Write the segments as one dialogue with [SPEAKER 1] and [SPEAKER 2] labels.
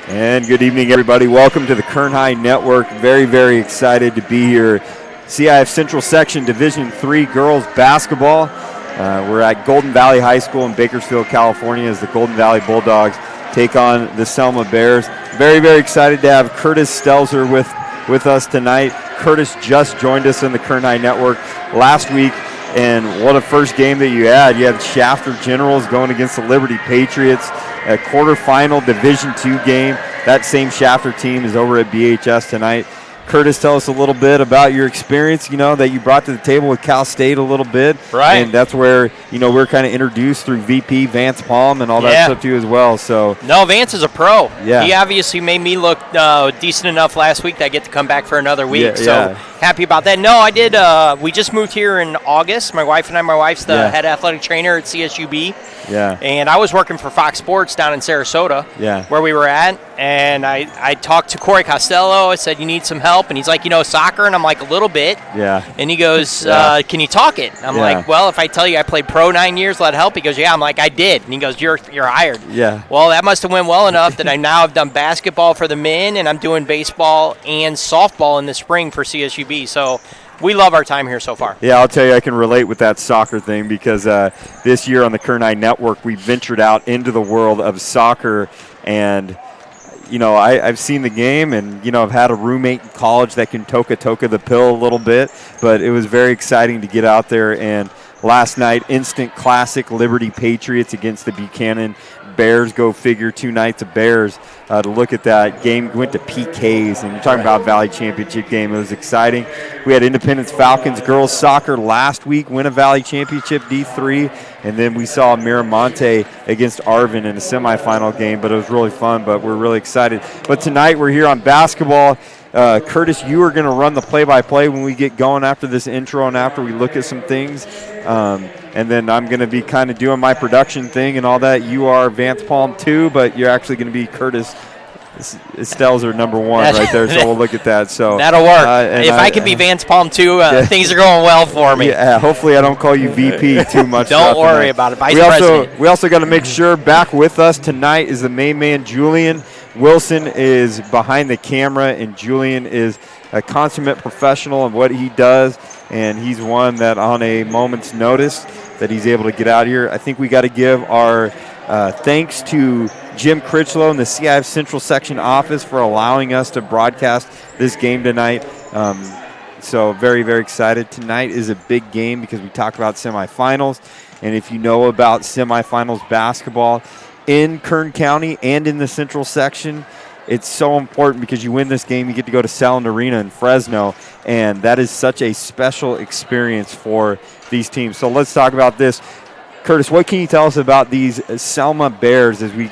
[SPEAKER 1] And good evening, everybody. Welcome to the Kern High Network. Very, very excited to be here. CIF Central Section Division III girls basketball. We're at Golden Valley High School in Bakersfield, California, as the Golden Valley Bulldogs take on the Selma Bears. Very, very excited to have Curtis Stelzer with us tonight. Curtis just joined us in the Kern High Network last week. And what a first game that you had. You had Shafter Generals going against the Liberty Patriots, a quarterfinal Division II game. That same Shafter team is over at BHS tonight. Curtis, tell us a little bit about your experience, that you brought to the table with Cal State a little bit.
[SPEAKER 2] Right.
[SPEAKER 1] And that's where, we're kind of introduced through VP Vance Palm and all that stuff to you as well. So
[SPEAKER 2] no, Vance is a pro.
[SPEAKER 1] Yeah.
[SPEAKER 2] He obviously made me look decent enough last week that I get to come back for another week. Happy about that. No, I did. We just moved here in August. My wife's the head athletic trainer at CSUB.
[SPEAKER 1] Yeah.
[SPEAKER 2] And I was working for Fox Sports down in Sarasota, where we were at. And I talked to Corey Costello. I said, you need some help? And he's like, soccer? And I'm like, a little bit.
[SPEAKER 1] Yeah.
[SPEAKER 2] And he goes, can you talk it? I'm like, well, if I tell you I played pro 9 years, will that help? He goes, yeah. I'm like, I did. And he goes, you're hired.
[SPEAKER 1] Yeah.
[SPEAKER 2] Well, that must have went well enough that I now have done basketball for the men, and I'm doing baseball and softball in the spring for CSUB. So we love our time here so far.
[SPEAKER 1] Yeah, I'll tell you, I can relate with that soccer thing because this year on the Kern High Network, we ventured out into the world of soccer. And, I've seen the game and, I've had a roommate in college that can toka the pill a little bit. But it was very exciting to get out there. And last night, instant classic Liberty Patriots against the Buchanan Bears. Go figure, 2 nights of Bears. To look at that game, went to PKs, and you're talking about Valley Championship game. It was exciting. We had Independence Falcons girls soccer last week win a Valley Championship D3, and then we saw Miramonte against Arvin in a semifinal game, but it was really fun, but we're really excited. But tonight we're here on basketball. Curtis, you are going to run the play-by-play when we get going after this intro and after we look at some things. And then I'm going to be kind of doing my production thing and all that. You are Vance Palm too, but you're actually going to be Curtis Stelzer number 1 right there, so we'll look at that. So
[SPEAKER 2] that'll work. If I can be Vance Palm too, things are going well for me.
[SPEAKER 1] Yeah, hopefully I don't call you VP too much.
[SPEAKER 2] Don't worry about it. Vice President.
[SPEAKER 1] We also got to make sure back with us tonight is the main man, Julian. Wilson is behind the camera, and Julian is a consummate professional in what he does, and he's one that on a moment's notice that he's able to get out here. I think we got to give our thanks to Jim Critchlow in the CIF Central Section office for allowing us to broadcast this game tonight. So very, very excited. Tonight is a big game because we talk about semifinals, and if you know about semifinals basketball in Kern County and in the Central Section, it's so important because you win this game, you get to go to Sound Arena in Fresno, and that is such a special experience for these teams. So let's talk about this. Curtis, what can you tell us about these Selma Bears as we,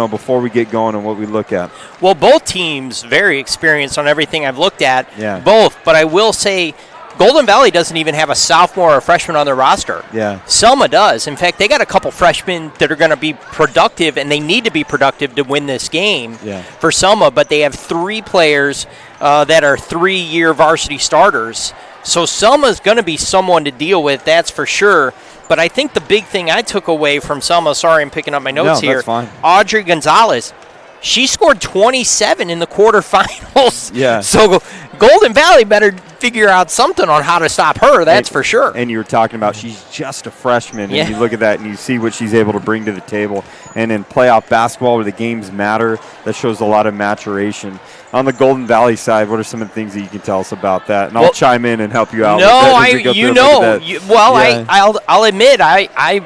[SPEAKER 1] before we get going and what we look at?
[SPEAKER 2] Well, both teams very experienced on everything I've looked at.
[SPEAKER 1] Yeah.
[SPEAKER 2] Both, but I will say Golden Valley doesn't even have a sophomore or freshman on their roster.
[SPEAKER 1] Yeah.
[SPEAKER 2] Selma does. In fact, they got a couple freshmen that are going to be productive, and they need to be productive to win this game for Selma, but they have 3 players that are 3-year varsity starters. So Selma's going to be someone to deal with, that's for sure. But I think the big thing I took away from Selma, sorry I'm picking up my notes here,
[SPEAKER 1] that's fine.
[SPEAKER 2] Audrey Gonzalez, she scored 27 in the quarterfinals.
[SPEAKER 1] Yeah.
[SPEAKER 2] So Golden Valley better figure out something on how to stop her, that's for sure.
[SPEAKER 1] And you were talking about she's just a freshman, and you look at that and you see what she's able to bring to the table. And in playoff basketball where the games matter, that shows a lot of maturation. On the Golden Valley side, what are some of the things that you can tell us about that? And I'll chime in and help you out.
[SPEAKER 2] I'll admit, I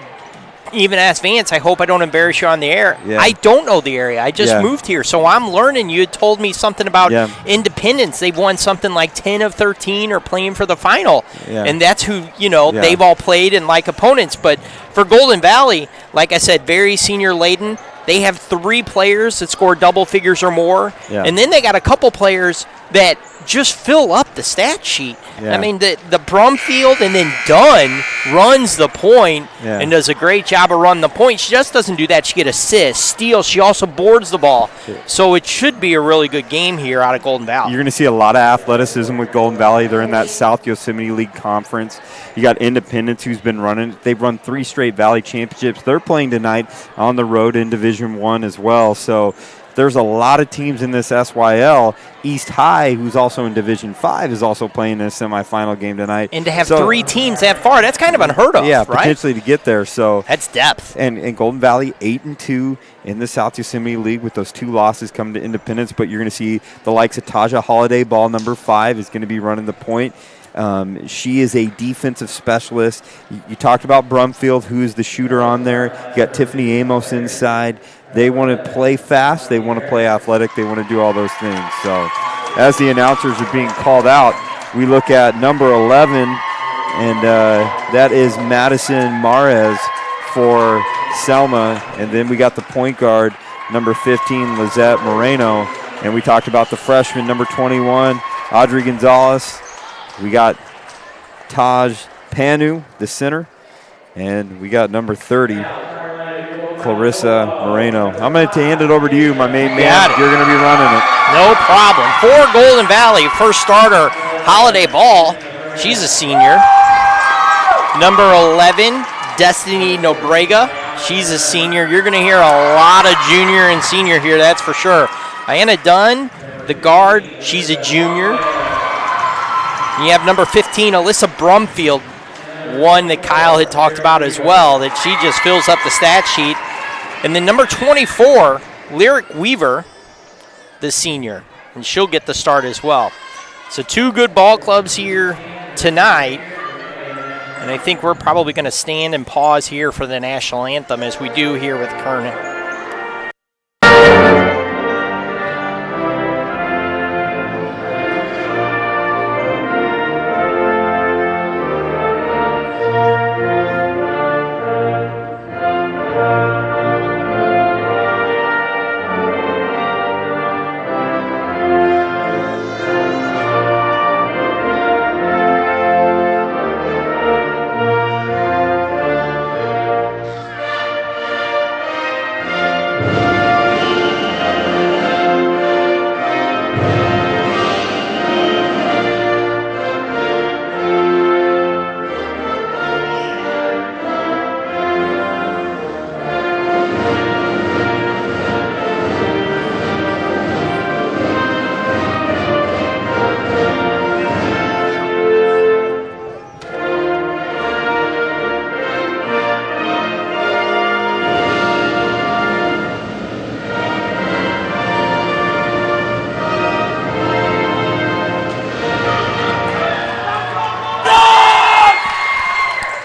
[SPEAKER 2] even asked Vance, I hope I don't embarrass you on the air.
[SPEAKER 1] Yeah.
[SPEAKER 2] I don't know the area. I just moved here, so I'm learning. You had told me something about Independence. They've won something like 10 of 13 or playing for the final. Yeah. And that's who, they've all played and like opponents. But for Golden Valley, like I said, very senior laden. They have 3 players that score double figures or more. Yeah. And then they got a couple players that just fill up the stat sheet. Yeah. I mean, the Brumfield and then Dunn runs the point and does a great job of running the point. She just doesn't do that. She gets assists, steals. She also boards the ball. Yeah. So it should be a really good game here out of Golden Valley.
[SPEAKER 1] You're going to see a lot of athleticism with Golden Valley. They're in that South Yosemite League Conference. You got Independence, who's been running. They've run 3 straight Valley championships. They're playing tonight on the road in Division I as well. So there's a lot of teams in this SYL. East High, who's also in Division 5, is also playing a semifinal game tonight.
[SPEAKER 2] And to have 3 teams that far, that's kind of unheard of,
[SPEAKER 1] yeah,
[SPEAKER 2] right?
[SPEAKER 1] Potentially to get there. So
[SPEAKER 2] that's depth.
[SPEAKER 1] And Golden Valley 8-2 in the South Yosemite League with those 2 losses coming to Independence. But you're going to see the likes of Taja Holiday, ball number 5, is going to be running the point. She is a defensive specialist. You talked about Brumfield, who is the shooter on there. You got Tiffany Amos inside. They want to play fast. They want to play athletic. They want to do all those things. So as the announcers are being called out, we look at number 11, and that is Madison Mares for Selma. And then we got the point guard, number 15, Lizette Moreno. And we talked about the freshman, number 21, Audrey Gonzalez. We got Taj Panu, the center. And we got number 30, Clarissa Moreno. I'm going to hand it over to you, my main man. You're going to be running it.
[SPEAKER 2] No problem. For Golden Valley, first starter, Holiday Ball. She's a senior. Number 11, Destiny Nobrega. She's a senior. You're going to hear a lot of junior and senior here, that's for sure. Diana Dunn, the guard, she's a junior. You have number 15, Alyssa Brumfield, one that Kyle had talked about as well, that she just fills up the stat sheet. And then number 24, Lyric Weaver, the senior, and she'll get the start as well. So 2 good ball clubs here tonight, and I think we're probably going to stand and pause here for the national anthem as we do here with Kernan.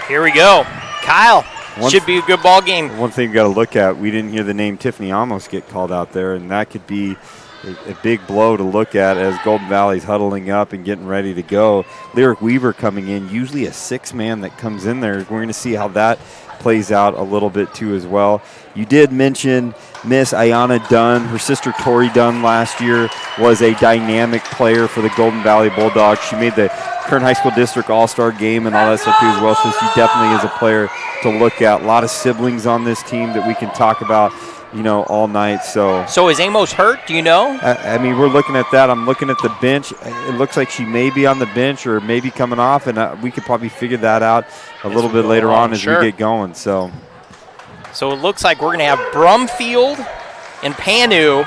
[SPEAKER 2] Here we go. Kyle, should be a good ball game.
[SPEAKER 1] One thing you got to look at, we didn't hear the name Tiffany Amos get called out there, and that could be a big blow to look at as Golden Valley's huddling up and getting ready to go. Lyric Weaver coming in, usually a 6-man that comes in there. We're going to see how that plays out a little bit too as well. You did mention Miss Ayana Dunn. Her sister Tori Dunn last year was a dynamic player for the Golden Valley Bulldogs. She made the Kern High School District All-Star game and all that stuff too as well, so she definitely is a player to look at. A lot of siblings on this team that we can talk about, all night. So
[SPEAKER 2] is Amos hurt? Do you know?
[SPEAKER 1] I mean, we're looking at that. I'm looking at the bench. It looks like she may be on the bench or maybe coming off, and we could probably figure that out a little bit later on as we get going. So
[SPEAKER 2] it looks like we're going to have Brumfield and Panu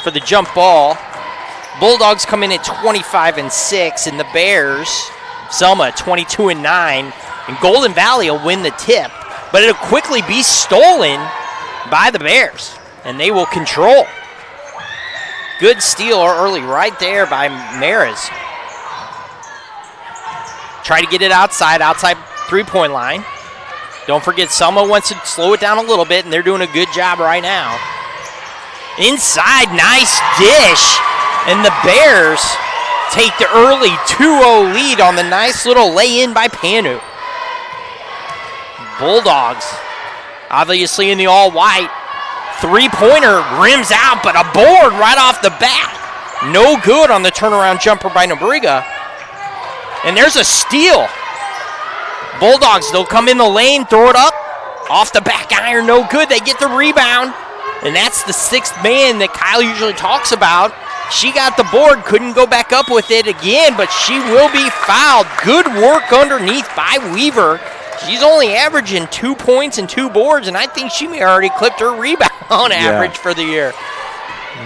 [SPEAKER 2] for the jump ball. Bulldogs come in at 25-6, and the Bears, Selma, 22-9, and Golden Valley will win the tip, but it'll quickly be stolen by the Bears, and they will control. Good steal early right there by Maris. Try to get it outside three-point line. Don't forget, Selma wants to slow it down a little bit, and they're doing a good job right now. Inside, nice dish. And the Bears take the early 2-0 lead on the nice little lay-in by Panu. Bulldogs, obviously in the all-white. Three-pointer rims out, but a board right off the bat. No good on the turnaround jumper by Nobrega. And there's a steal. Bulldogs, they'll come in the lane, throw it up. Off the back iron, no good. They get the rebound. And that's the 6th man that Kyle usually talks about. She got the board, couldn't go back up with it again, but she will be fouled. Good work underneath by Weaver. She's only averaging 2 points and 2 boards, and I think she may already clipped her rebound average for the year.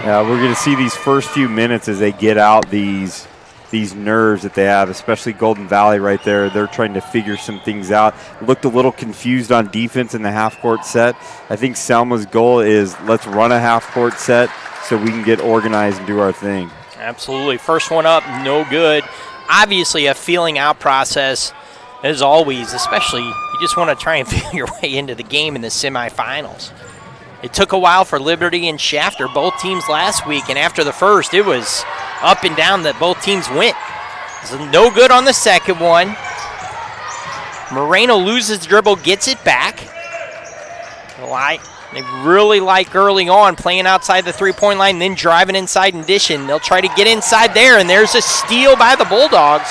[SPEAKER 1] Yeah, we're going to see these first few minutes as they get out these nerves that they have, especially Golden Valley right there. They're trying to figure some things out. Looked a little confused on defense in the half-court set. I think Selma's goal is let's run a half-court set so we can get organized and do our thing.
[SPEAKER 2] Absolutely. First one up, no good. Obviously a feeling out process, as always, especially you just want to try and feel your way into the game in the semifinals. It took a while for Liberty and Shafter, both teams last week, and after the first, it was up and down that both teams went. So no good on the second one. Moreno loses the dribble, gets it back. They really like early on playing outside the three-point line, then driving inside and dishing. They'll try to get inside there, and there's a steal by the Bulldogs.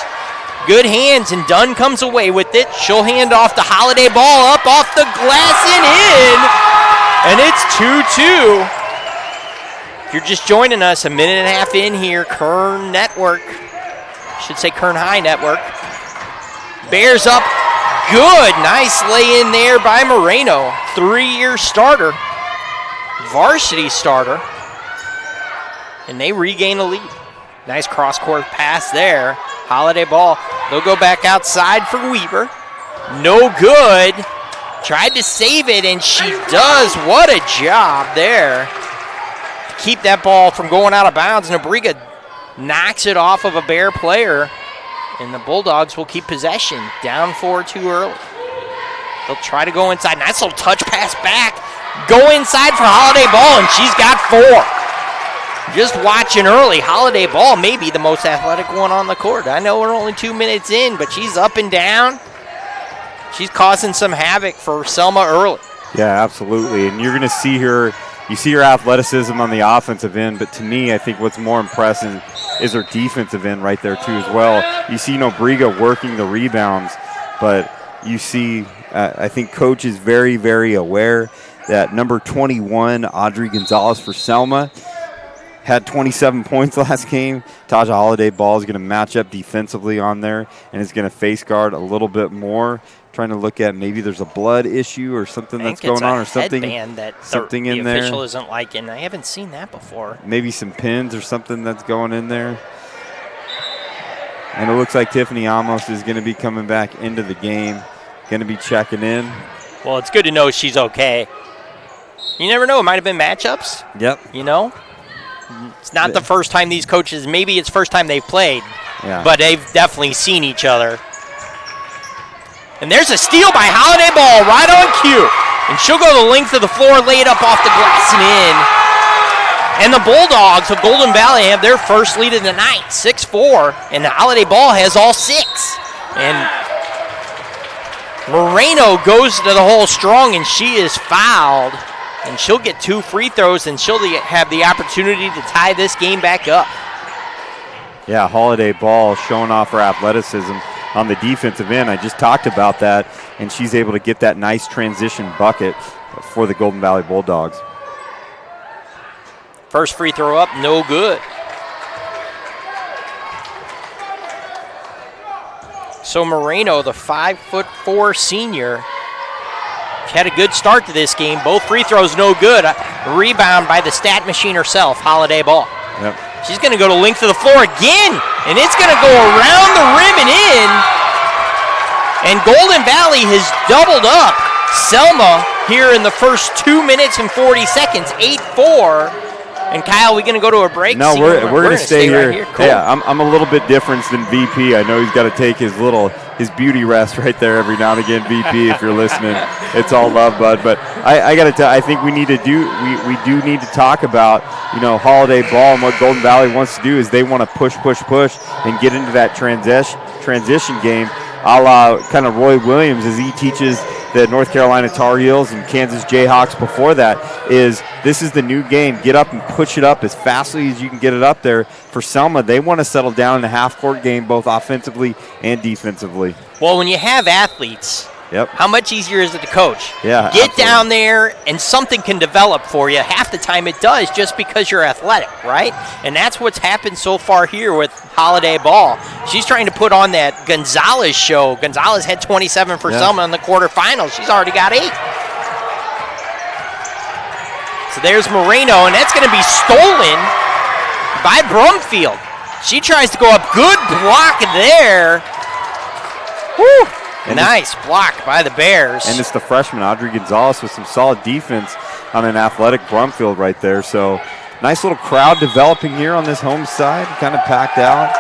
[SPEAKER 2] Good hands, and Dunn comes away with it. She'll hand off the Holiday ball up off the glass and in. And it's 2-2. If you're just joining us, a minute and a half in here, Kern Network. Should say Kern High Network. Bears up. Good. Nice lay in there by Moreno. 3-year starter. Varsity starter. And they regain a lead. Nice cross-court pass there. Holiday ball. They'll go back outside for Weaver. No good. Tried to save it, and she does. What a job there. Keep that ball from going out of bounds. Nebrega knocks it off of a Bear player, and the Bulldogs will keep possession. Down 4 too early. They'll try to go inside. Nice little touch pass back. Go inside for Holiday ball, and she's got 4. Just watching early, Holiday ball may be the most athletic one on the court. I know we're only 2 minutes in, but she's up and down. She's causing some havoc for Selma early.
[SPEAKER 1] Yeah, absolutely. And you're going to see her, you see her athleticism on the offensive end, but to me, I think what's more impressive is her defensive end right there too as well. You see Nobrega working the rebounds, but you see, I think Coach is very, very aware that number 21, Audrey Gonzalez for Selma, had 27 points last game. Taja Holiday ball is going to match up defensively on there and is going to face guard a little bit more. Trying to look at maybe there's a blood issue or something that's going on, or something
[SPEAKER 2] that
[SPEAKER 1] something in
[SPEAKER 2] the
[SPEAKER 1] there.
[SPEAKER 2] official isn't liking. I haven't seen that before.
[SPEAKER 1] Maybe some pins or something that's going in there. And it looks like Tiffany Amos is going to be coming back into the game, going to be checking in.
[SPEAKER 2] Well, it's good to know she's okay. You never know. It might have been matchups.
[SPEAKER 1] Yep.
[SPEAKER 2] You know? It's not the first time these coaches, maybe it's first time they've played, but they've definitely seen each other. And there's a steal by Holiday ball right on cue. And she'll go the length of the floor, lay it up off the glass and in. And the Bulldogs of Golden Valley have their first lead of the night, 6-4. And the Holiday ball has all 6. And Moreno goes to the hole strong, and she is fouled. And she'll get 2 free throws, and she'll have the opportunity to tie this game back up.
[SPEAKER 1] Yeah, Holiday ball showing off her athleticism on the defensive end. I just talked about that, and she's able to get that nice transition bucket for the Golden Valley Bulldogs.
[SPEAKER 2] First free throw up, no good. So Moreno, the 5'4" senior, she had a good start to this game. Both free throws no good. A rebound by the stat machine herself, Holiday ball.
[SPEAKER 1] Yep.
[SPEAKER 2] She's going to go to length of the floor again, and it's going to go around the rim and in. And Golden Valley has doubled up Selma here in the first 2 minutes and 40 seconds, 8-4. And Kyle, we going to go to a break?
[SPEAKER 1] No, we're going to stay here.
[SPEAKER 2] Right here. Cool.
[SPEAKER 1] Yeah, I'm a little bit different than VP. I know he's got to take his beauty rest right there every now and again. VP, if you're listening, it's all love, bud. But I got to tell, I think we need to need to talk about Holiday ball, and what Golden Valley wants to do is they want to push, and get into that transition game, a la kind of Roy Williams as he teaches the North Carolina Tar Heels and Kansas Jayhawks before that. This is the new game. Get up and push it up as fastly as you can get it up there. For Selma, they want to settle down in a half-court game, both offensively and defensively.
[SPEAKER 2] Well, when you have athletes
[SPEAKER 1] Yep.
[SPEAKER 2] How much easier is it to coach?
[SPEAKER 1] Yeah,
[SPEAKER 2] Get
[SPEAKER 1] absolutely.
[SPEAKER 2] down there, and something can develop for you. Half the time it does just because you're athletic, right? And that's what's happened so far here with Holiday Ball. She's trying to put on that Gonzalez show. Gonzalez had 27 for Selma in the quarterfinals. She's already got 8. So there's Moreno, and that's going to be stolen by Brumfield. She tries to go up. Good block there. Woo! And nice block by the Bears.
[SPEAKER 1] And it's the freshman, Audrey Gonzalez, with some solid defense on an athletic Brumfield right there. So nice little crowd developing here on this home side, kind of packed out.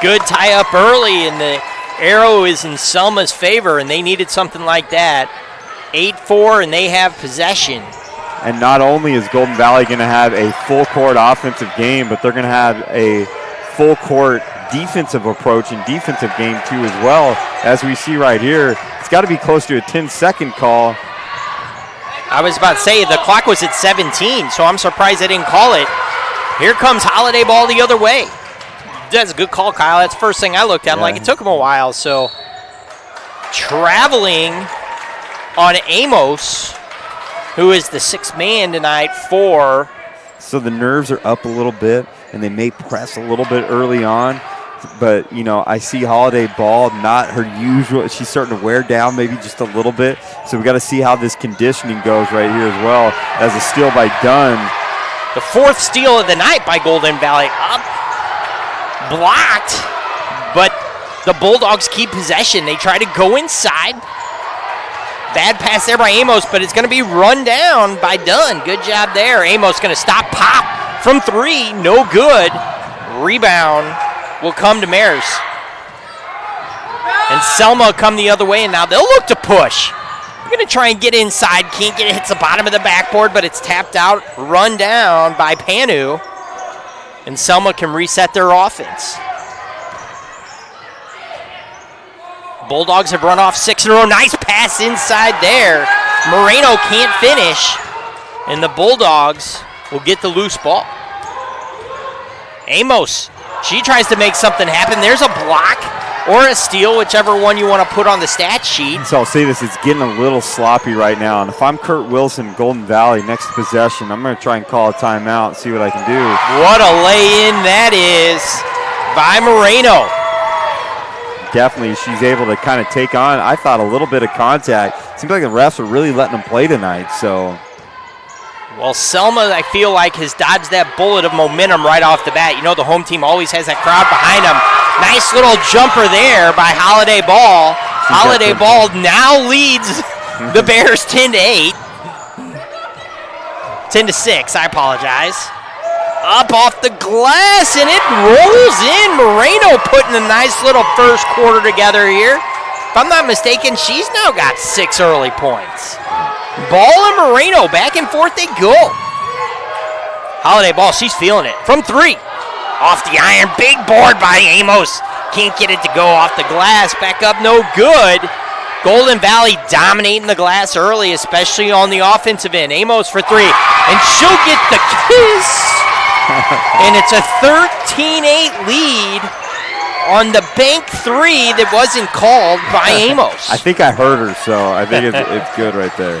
[SPEAKER 2] Good tie-up early, and the arrow is in Selma's favor, and they needed something like that. 8-4, and they have possession.
[SPEAKER 1] And not only is Golden Valley going to have a full-court offensive game, but they're going to have a full-court defensive approach and defensive game, too, as well. As we see right here, it's got to be close to a 10-second call.
[SPEAKER 2] I was about to say, the clock was at 17, so I'm surprised they didn't call it. Here comes Holiday Ball the other way. That's a good call, Kyle. That's the first thing I looked at. I'm like, it took him a while. So traveling on Amos, who is the 6th man tonight for.
[SPEAKER 1] So the nerves are up a little bit, and they may press a little bit early on. But, you know, I see Holiday Ball, not her usual. She's starting to wear down maybe just a little bit. So we got to see how this conditioning goes right here as well. As a steal by Dunn.
[SPEAKER 2] The 4th steal of the night by Golden Valley. Up, blocked, but the Bulldogs keep possession. They try to go inside. Bad pass there by Amos, but it's going to be run down by Dunn. Good job there. Amos going to stop pop from 3. No good. Rebound will come to Mares. And Selma come the other way, and now they'll look to push. They're going to try and get inside. Can't get it. Hits the bottom of the backboard, but it's tapped out. Run down by Panu. And Selma can reset their offense. Bulldogs have run off 6 in a row. Nice pass inside there. Moreno can't finish. And the Bulldogs will get the loose ball. Amos, she tries to make something happen. There's a block or a steal, whichever one you want to put on the stat sheet.
[SPEAKER 1] So I'll say this, it's getting a little sloppy right now. And if I'm Kurt Wilson, Golden Valley, next possession, I'm going to try and call a timeout and see what I can do.
[SPEAKER 2] What a lay-in that is by Moreno.
[SPEAKER 1] Definitely, she's able to kind of take on, I thought, a little bit of contact. Seems like the refs are really letting them play tonight, so.
[SPEAKER 2] Well, Selma, I feel like, has dodged that bullet of momentum right off the bat. You know, the home team always has that crowd behind them. Nice little jumper there by Holiday Ball. Holiday Ball now leads the Bears 10-8. 10-6, I apologize. Up off the glass, and it rolls in. Moreno putting a nice little first quarter together here. If I'm not mistaken, she's now got 6 early points. Ball and Moreno, back and forth they go. Holiday Ball, she's feeling it. From 3. Off the iron, big board by Amos. Can't get it to go off the glass. Back up, no good. Golden Valley dominating the glass early, especially on the offensive end. Amos for 3, and she'll get the kiss. And it's a 13-8 lead on the bank 3 that wasn't called by Amos.
[SPEAKER 1] I think I heard her, so I think it's good right there.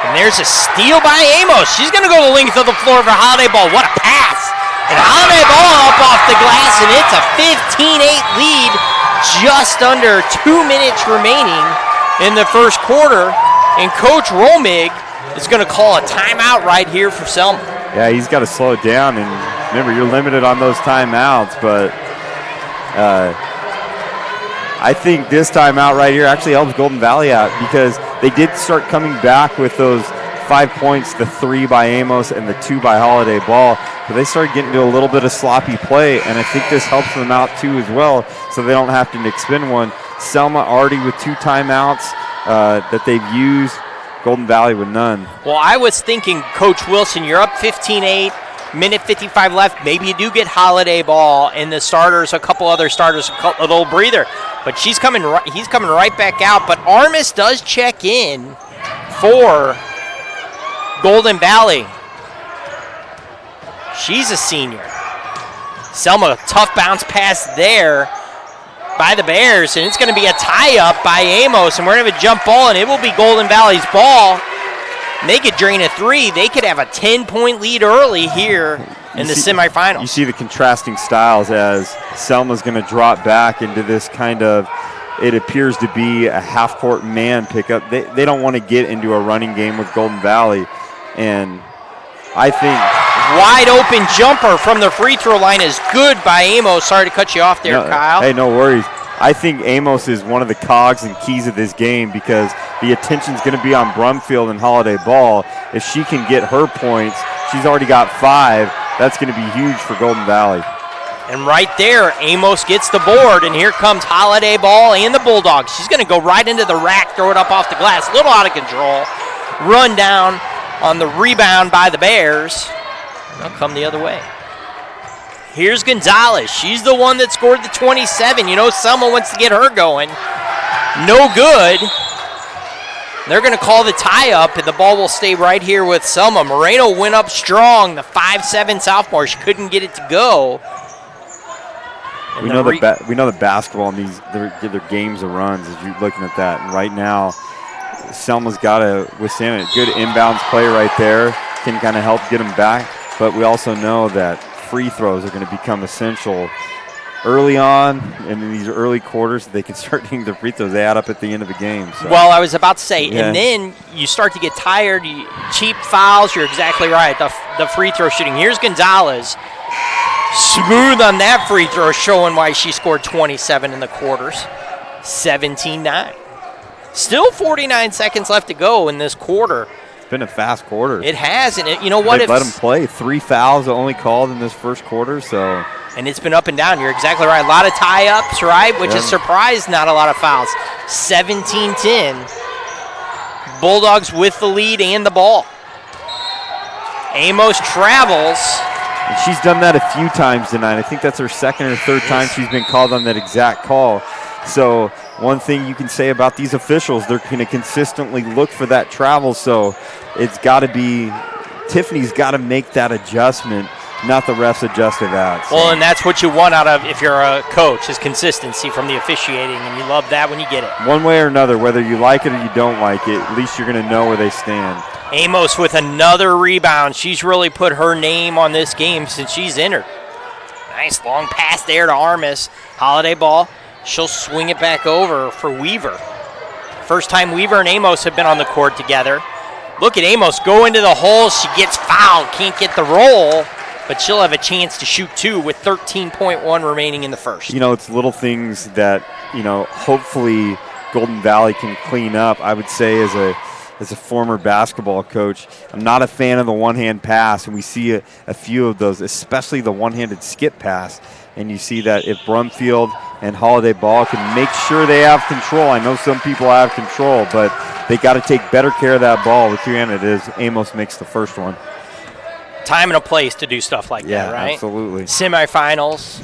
[SPEAKER 2] And there's a steal by Amos. She's going to go the length of the floor for Holiday Ball. What a pass. And Holiday Ball up off the glass, and it's a 15-8 lead. Just under 2 minutes remaining in the first quarter. And Coach Romig is going to call a timeout right here for Selma.
[SPEAKER 1] Yeah, he's got to slow it down. And remember, you're limited on those timeouts, but I think this timeout right here actually helps Golden Valley out because they did start coming back with those 5 points, the 3 by Amos and the 2 by Holiday Ball. But they started getting to a little bit of sloppy play, and I think this helps them out too as well, so they don't have to expend one. Selma already with 2 timeouts that they've used. Golden Valley with none.
[SPEAKER 2] Well, I was thinking, Coach Wilson, you're up 15-8, minute 55 left. Maybe you do get Holiday Ball and the starters, a couple other starters, a little breather. But he's coming right back out. But Armis does check in for Golden Valley. She's a senior. Selma, tough bounce pass there. by the Bears, and it's going to be a tie-up by Amos, and we're going to have a jump ball, and it will be Golden Valley's ball. And they could drain a 3. They could have a 10-point lead early here in the semifinals.
[SPEAKER 1] You see the contrasting styles as Selma's going to drop back into this kind of, it appears to be a half-court man pickup. They don't want to get into a running game with Golden Valley, and I think
[SPEAKER 2] wide open jumper from the free throw line is good by Amos. Sorry to cut you off there, Kyle.
[SPEAKER 1] Hey, no worries. I think Amos is one of the cogs and keys of this game because the attention's going to be on Brumfield and Holiday Ball. If she can get her points, she's already got 5. That's going to be huge for Golden Valley.
[SPEAKER 2] And right there, Amos gets the board, and here comes Holiday Ball and the Bulldogs. She's going to go right into the rack, throw it up off the glass. A little out of control. Run down on the rebound by the Bears. They'll come the other way. Here's Gonzalez. She's the one that scored the 27. You know, Selma wants to get her going. No good. They're going to call the tie-up, and the ball will stay right here with Selma. Moreno went up strong, the 5'7" sophomore. She couldn't get it to go. And
[SPEAKER 1] we know the basketball and their games of runs as you're looking at that. And right now, Selma's got to withstand it. Good inbounds play right there. Can kind of help get them back. But we also know that free throws are going to become essential early on, and in these early quarters, they can start hitting the free throws. They add up at the end of the game. So.
[SPEAKER 2] Well, I was about to say, and then you start to get tired. Cheap fouls, you're exactly right. The free throw shooting. Here's Gonzalez. Smooth on that free throw, showing why she scored 27 in the quarters. 17-9. Still 49 seconds left to go in this quarter.
[SPEAKER 1] It's been a fast quarter.
[SPEAKER 2] It has, and you know what?
[SPEAKER 1] They've let them play. 3 fouls only called in this first quarter, so.
[SPEAKER 2] And it's been up and down. You're exactly right. A lot of tie-ups, right? Which is surprised, not a lot of fouls. 17-10. Bulldogs with the lead and the ball. Amos travels.
[SPEAKER 1] And she's done that a few times tonight. I think that's her second or third time she's been called on that exact call. So one thing you can say about these officials, they're going to consistently look for that travel. So it's got to be, Tiffany's got to make that adjustment, not the refs adjust to that. So.
[SPEAKER 2] Well, and that's what you want out of, if you're a coach, is consistency from the officiating, and you love that when you get it.
[SPEAKER 1] One way or another, whether you like it or you don't like it, at least you're going to know where they stand.
[SPEAKER 2] Amos with another rebound. She's really put her name on this game since she's entered. Nice long pass there to Armis. Holiday Ball. She'll swing it back over for Weaver. First time Weaver and Amos have been on the court together. Look at Amos go into the hole. She gets fouled. Can't get the roll, but she'll have a chance to shoot 2 with 13.1 remaining in the first.
[SPEAKER 1] You know, it's little things that, you know, hopefully Golden Valley can clean up. I would say as a former basketball coach, I'm not a fan of the one-hand pass, and we see a few of those, especially the one-handed skip pass. And you see that if Brumfield and Holiday Ball can make sure they have control. I know some people have control, but they got to take better care of that ball. With two-handed is Amos makes the first one.
[SPEAKER 2] Time and a place to do stuff like that, right?
[SPEAKER 1] Absolutely.
[SPEAKER 2] Semifinals.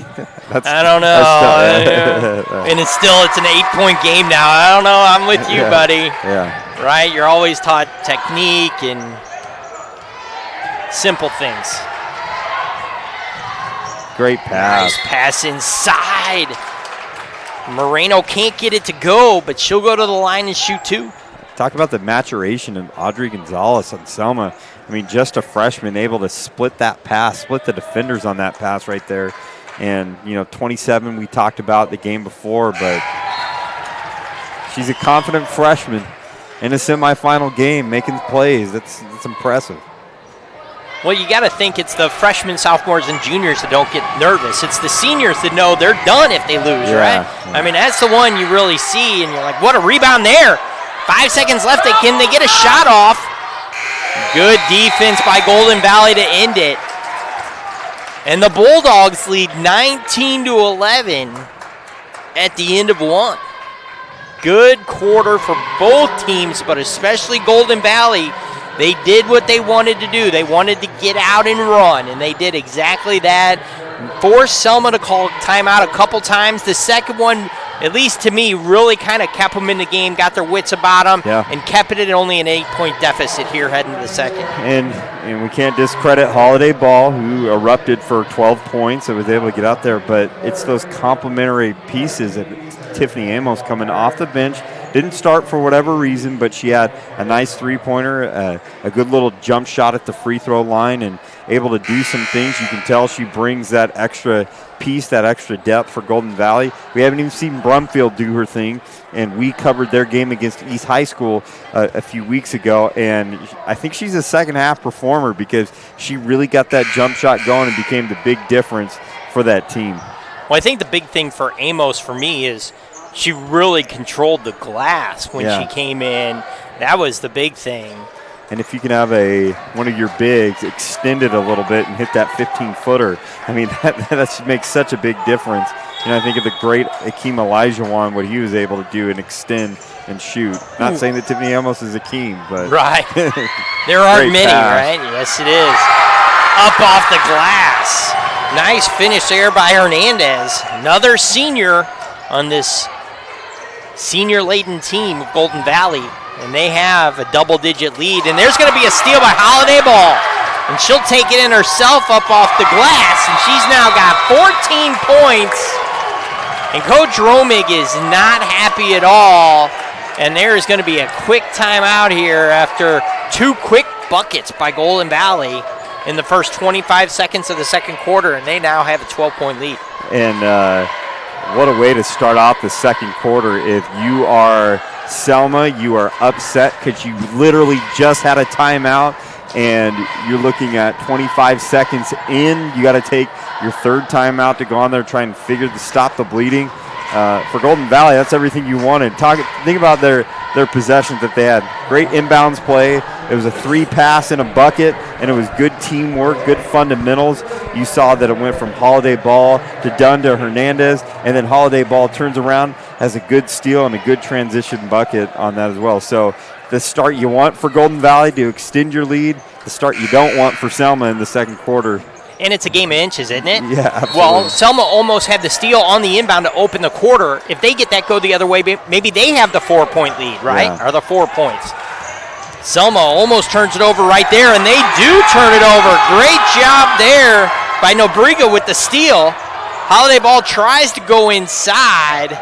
[SPEAKER 2] I don't know. And it's an 8-point game now. I don't know. I'm with you, buddy.
[SPEAKER 1] Yeah.
[SPEAKER 2] Right? You're always taught technique and simple things.
[SPEAKER 1] Great pass.
[SPEAKER 2] Nice pass inside. Moreno can't get it to go, but she'll go to the line and shoot 2.
[SPEAKER 1] Talk about the maturation of Audrey Gonzalez on Selma. I mean, just a freshman able to split that pass, split the defenders on that pass right there. And, 27 we talked about the game before, but she's a confident freshman in a semifinal game making plays. That's impressive.
[SPEAKER 2] Well, you got to think it's the freshmen, sophomores, and juniors that don't get nervous. It's the seniors that know they're done if they lose, right? Yeah. I mean, that's the one you really see, and you're like, what a rebound there. 5 seconds left. Can they get a shot off? Good defense by Golden Valley to end it. And the Bulldogs lead 19-11 at the end of 1. Good quarter for both teams, but especially Golden Valley. They did what they wanted to do. They wanted to get out and run, and they did exactly that. Forced Selma to call timeout a couple times. The second one at least to me, really kind of kept them in the game, got their wits about them, and kept it at only an 8-point deficit here heading to the second.
[SPEAKER 1] And we can't discredit Holiday Ball, who erupted for 12 points and was able to get out there, but it's those complementary pieces of Tiffany Amos coming off the bench. Didn't start for whatever reason, but she had a nice three-pointer, a good little jump shot at the free throw line, and able to do some things. You can tell she brings that extra piece, that extra depth for Golden Valley. We haven't even seen Brumfield do her thing, and we covered their game against East High School a few weeks ago, and I think she's a second-half performer because she really got that jump shot going and became the big difference for that team.
[SPEAKER 2] Well, I think the big thing for Amos for me is she really controlled the glass when she came in. That was the big thing.
[SPEAKER 1] And if you can have one of your bigs extend it a little bit and hit that 15-footer, I mean, that makes such a big difference. And I think of the great Akeem Elijahwan, what he was able to do and extend and shoot. Not saying that Tiffany Amos is Akeem, but.
[SPEAKER 2] Right. There aren't many, right? Yes, it is. Up off the glass. Nice finish there by Hernandez. Another senior on this senior-laden team of Golden Valley, and they have a double-digit lead. And there's going to be a steal by Holiday Ball, and she'll take it in herself up off the glass, and she's now got 14 points. And Coach Romig is not happy at all, and there is going to be a quick timeout here after two quick buckets by Golden Valley in the first 25 seconds of the second quarter, and they now have a 12-point lead.
[SPEAKER 1] And what a way to start off the second quarter. If you are Selma, you are upset because you literally just had a timeout and you're looking at 25 seconds in. You got to take your third timeout to go on there trying to stop the bleeding. For Golden Valley, that's everything you wanted. Think about their possessions that they had. Great inbounds play. It was a 3-pass and a bucket, and it was good teamwork, good fundamentals. You saw that it went from Holiday Ball to Dunn to Hernandez, and then Holiday Ball turns around, has a good steal and a good transition bucket on that as well. So the start you want for Golden Valley to extend your lead, the start you don't want for Selma in the second quarter.
[SPEAKER 2] And it's a game of inches, isn't it?
[SPEAKER 1] Yeah, absolutely.
[SPEAKER 2] Well, Selma almost had the steal on the inbound to open the quarter. If they get that go the other way, maybe they have the 4-point lead, right?
[SPEAKER 1] Yeah.
[SPEAKER 2] Or the 4 points. Selma almost turns it over right there, and they do turn it over. Great job there by Nobriga with the steal. Holiday Ball tries to go inside.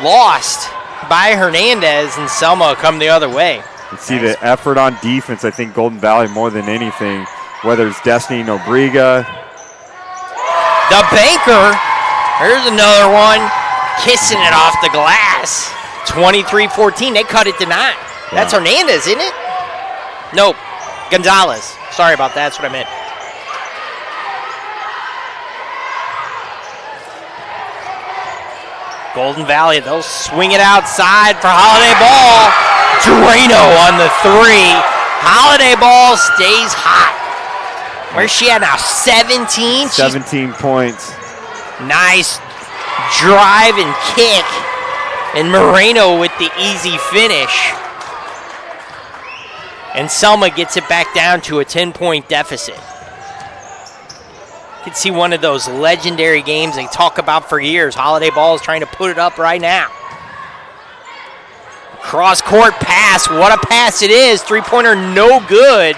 [SPEAKER 2] Lost by Hernandez, and Selma come the other way.
[SPEAKER 1] You see the effort on defense, I think Golden Valley more than anything. Whether it's Destiny Nobriga.
[SPEAKER 2] The banker. Here's another one. Kissing it off the glass. 23-14. They cut it to 9. Yeah. That's Hernandez, isn't it? Nope. Gonzalez. Sorry about that. That's what I meant. Golden Valley, they'll swing it outside for Holiday Ball. Drano on the 3. Holiday Ball stays hot. Where's she at now? 17?
[SPEAKER 1] 17 points.
[SPEAKER 2] Nice drive and kick. And Moreno with the easy finish. And Selma gets it back down to a 10-point deficit. You can see one of those legendary games they talk about for years. Holiday Ball is trying to put it up right now. Cross-court pass. What a pass it is. Three-pointer no good.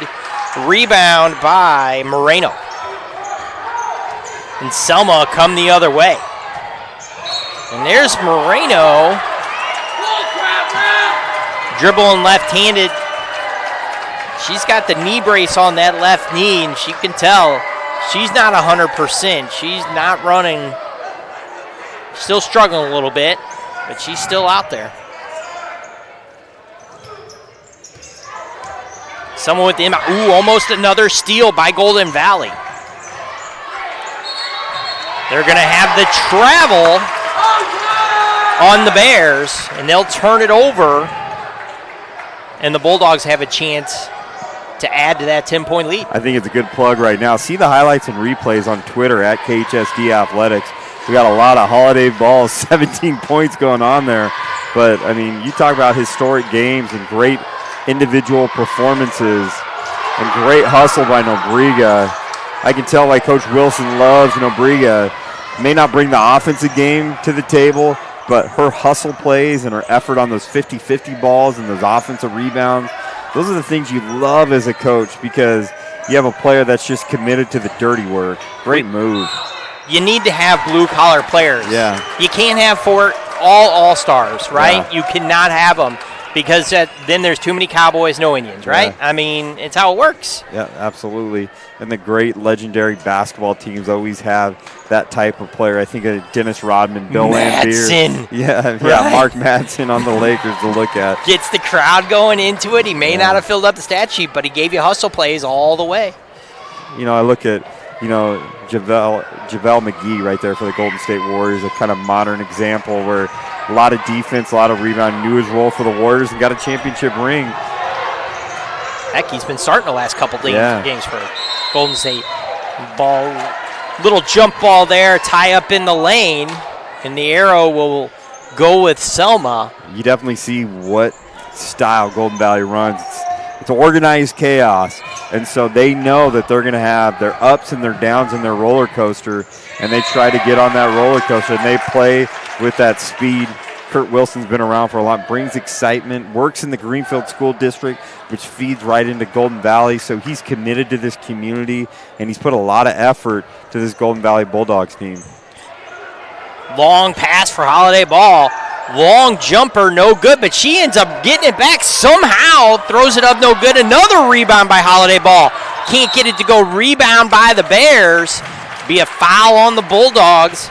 [SPEAKER 2] Rebound by Moreno. And Selma come the other way. And there's Moreno. Dribbling left-handed. She's got the knee brace on that left knee, and she can tell she's not 100%. She's not running. Still struggling a little bit, but she's still out there. Someone with the inbound. Ooh, almost another steal by Golden Valley. They're going to have the travel on the Bears, and they'll turn it over, and the Bulldogs have a chance to add to that 10-point lead.
[SPEAKER 1] I think it's a good plug right now. See the highlights and replays on Twitter at KHSD Athletics. We got a lot of Holiday Balls, 17 points going on there. But, I mean, you talk about historic games and great individual performances and great hustle by Nobriga. I can tell why Coach Wilson loves Nobriga. May not bring the offensive game to the table, but her hustle plays and her effort on those 50-50 balls and those offensive rebounds, those are the things you love as a coach because you have a player that's just committed to the dirty work. Great move.
[SPEAKER 2] You need to have blue-collar players.
[SPEAKER 1] Yeah.
[SPEAKER 2] You can't have all-stars, right? Yeah. You cannot have them because then there's too many Cowboys, no Indians, right? Yeah. I mean, it's how it works.
[SPEAKER 1] Yeah, absolutely. And the great legendary basketball teams always have that type of player. I think of Dennis Rodman, Bill Laimbeer. Yeah, right. Mark Madsen on the Lakers to look at.
[SPEAKER 2] Gets the crowd going into it. He may not have filled up the stat sheet, but he gave you hustle plays all the way.
[SPEAKER 1] I look at, JaVale McGee right there for the Golden State Warriors, a kind of modern example where a lot of defense, a lot of rebound, knew his role for the Warriors and got a championship ring.
[SPEAKER 2] Heck, he's been starting the last couple games for Golden State. Little jump ball there, tie up in the lane, and the arrow will go with Selma.
[SPEAKER 1] You definitely see what style Golden Valley runs. It's organized chaos, and so they know that they're going to have their ups and their downs in their roller coaster, and they try to get on that roller coaster, and they play with that speed. Kurt Wilson's been around for a lot, brings excitement, works in the Greenfield School District, which feeds right into Golden Valley, so he's committed to this community, and he's put a lot of effort to this Golden Valley Bulldogs team.
[SPEAKER 2] Long pass for Holiday Ball. Long jumper, no good, but she ends up getting it back somehow, throws it up, no good. Another rebound by Holiday Ball. Can't get it to go. Rebound by the Bears. Be a foul on the Bulldogs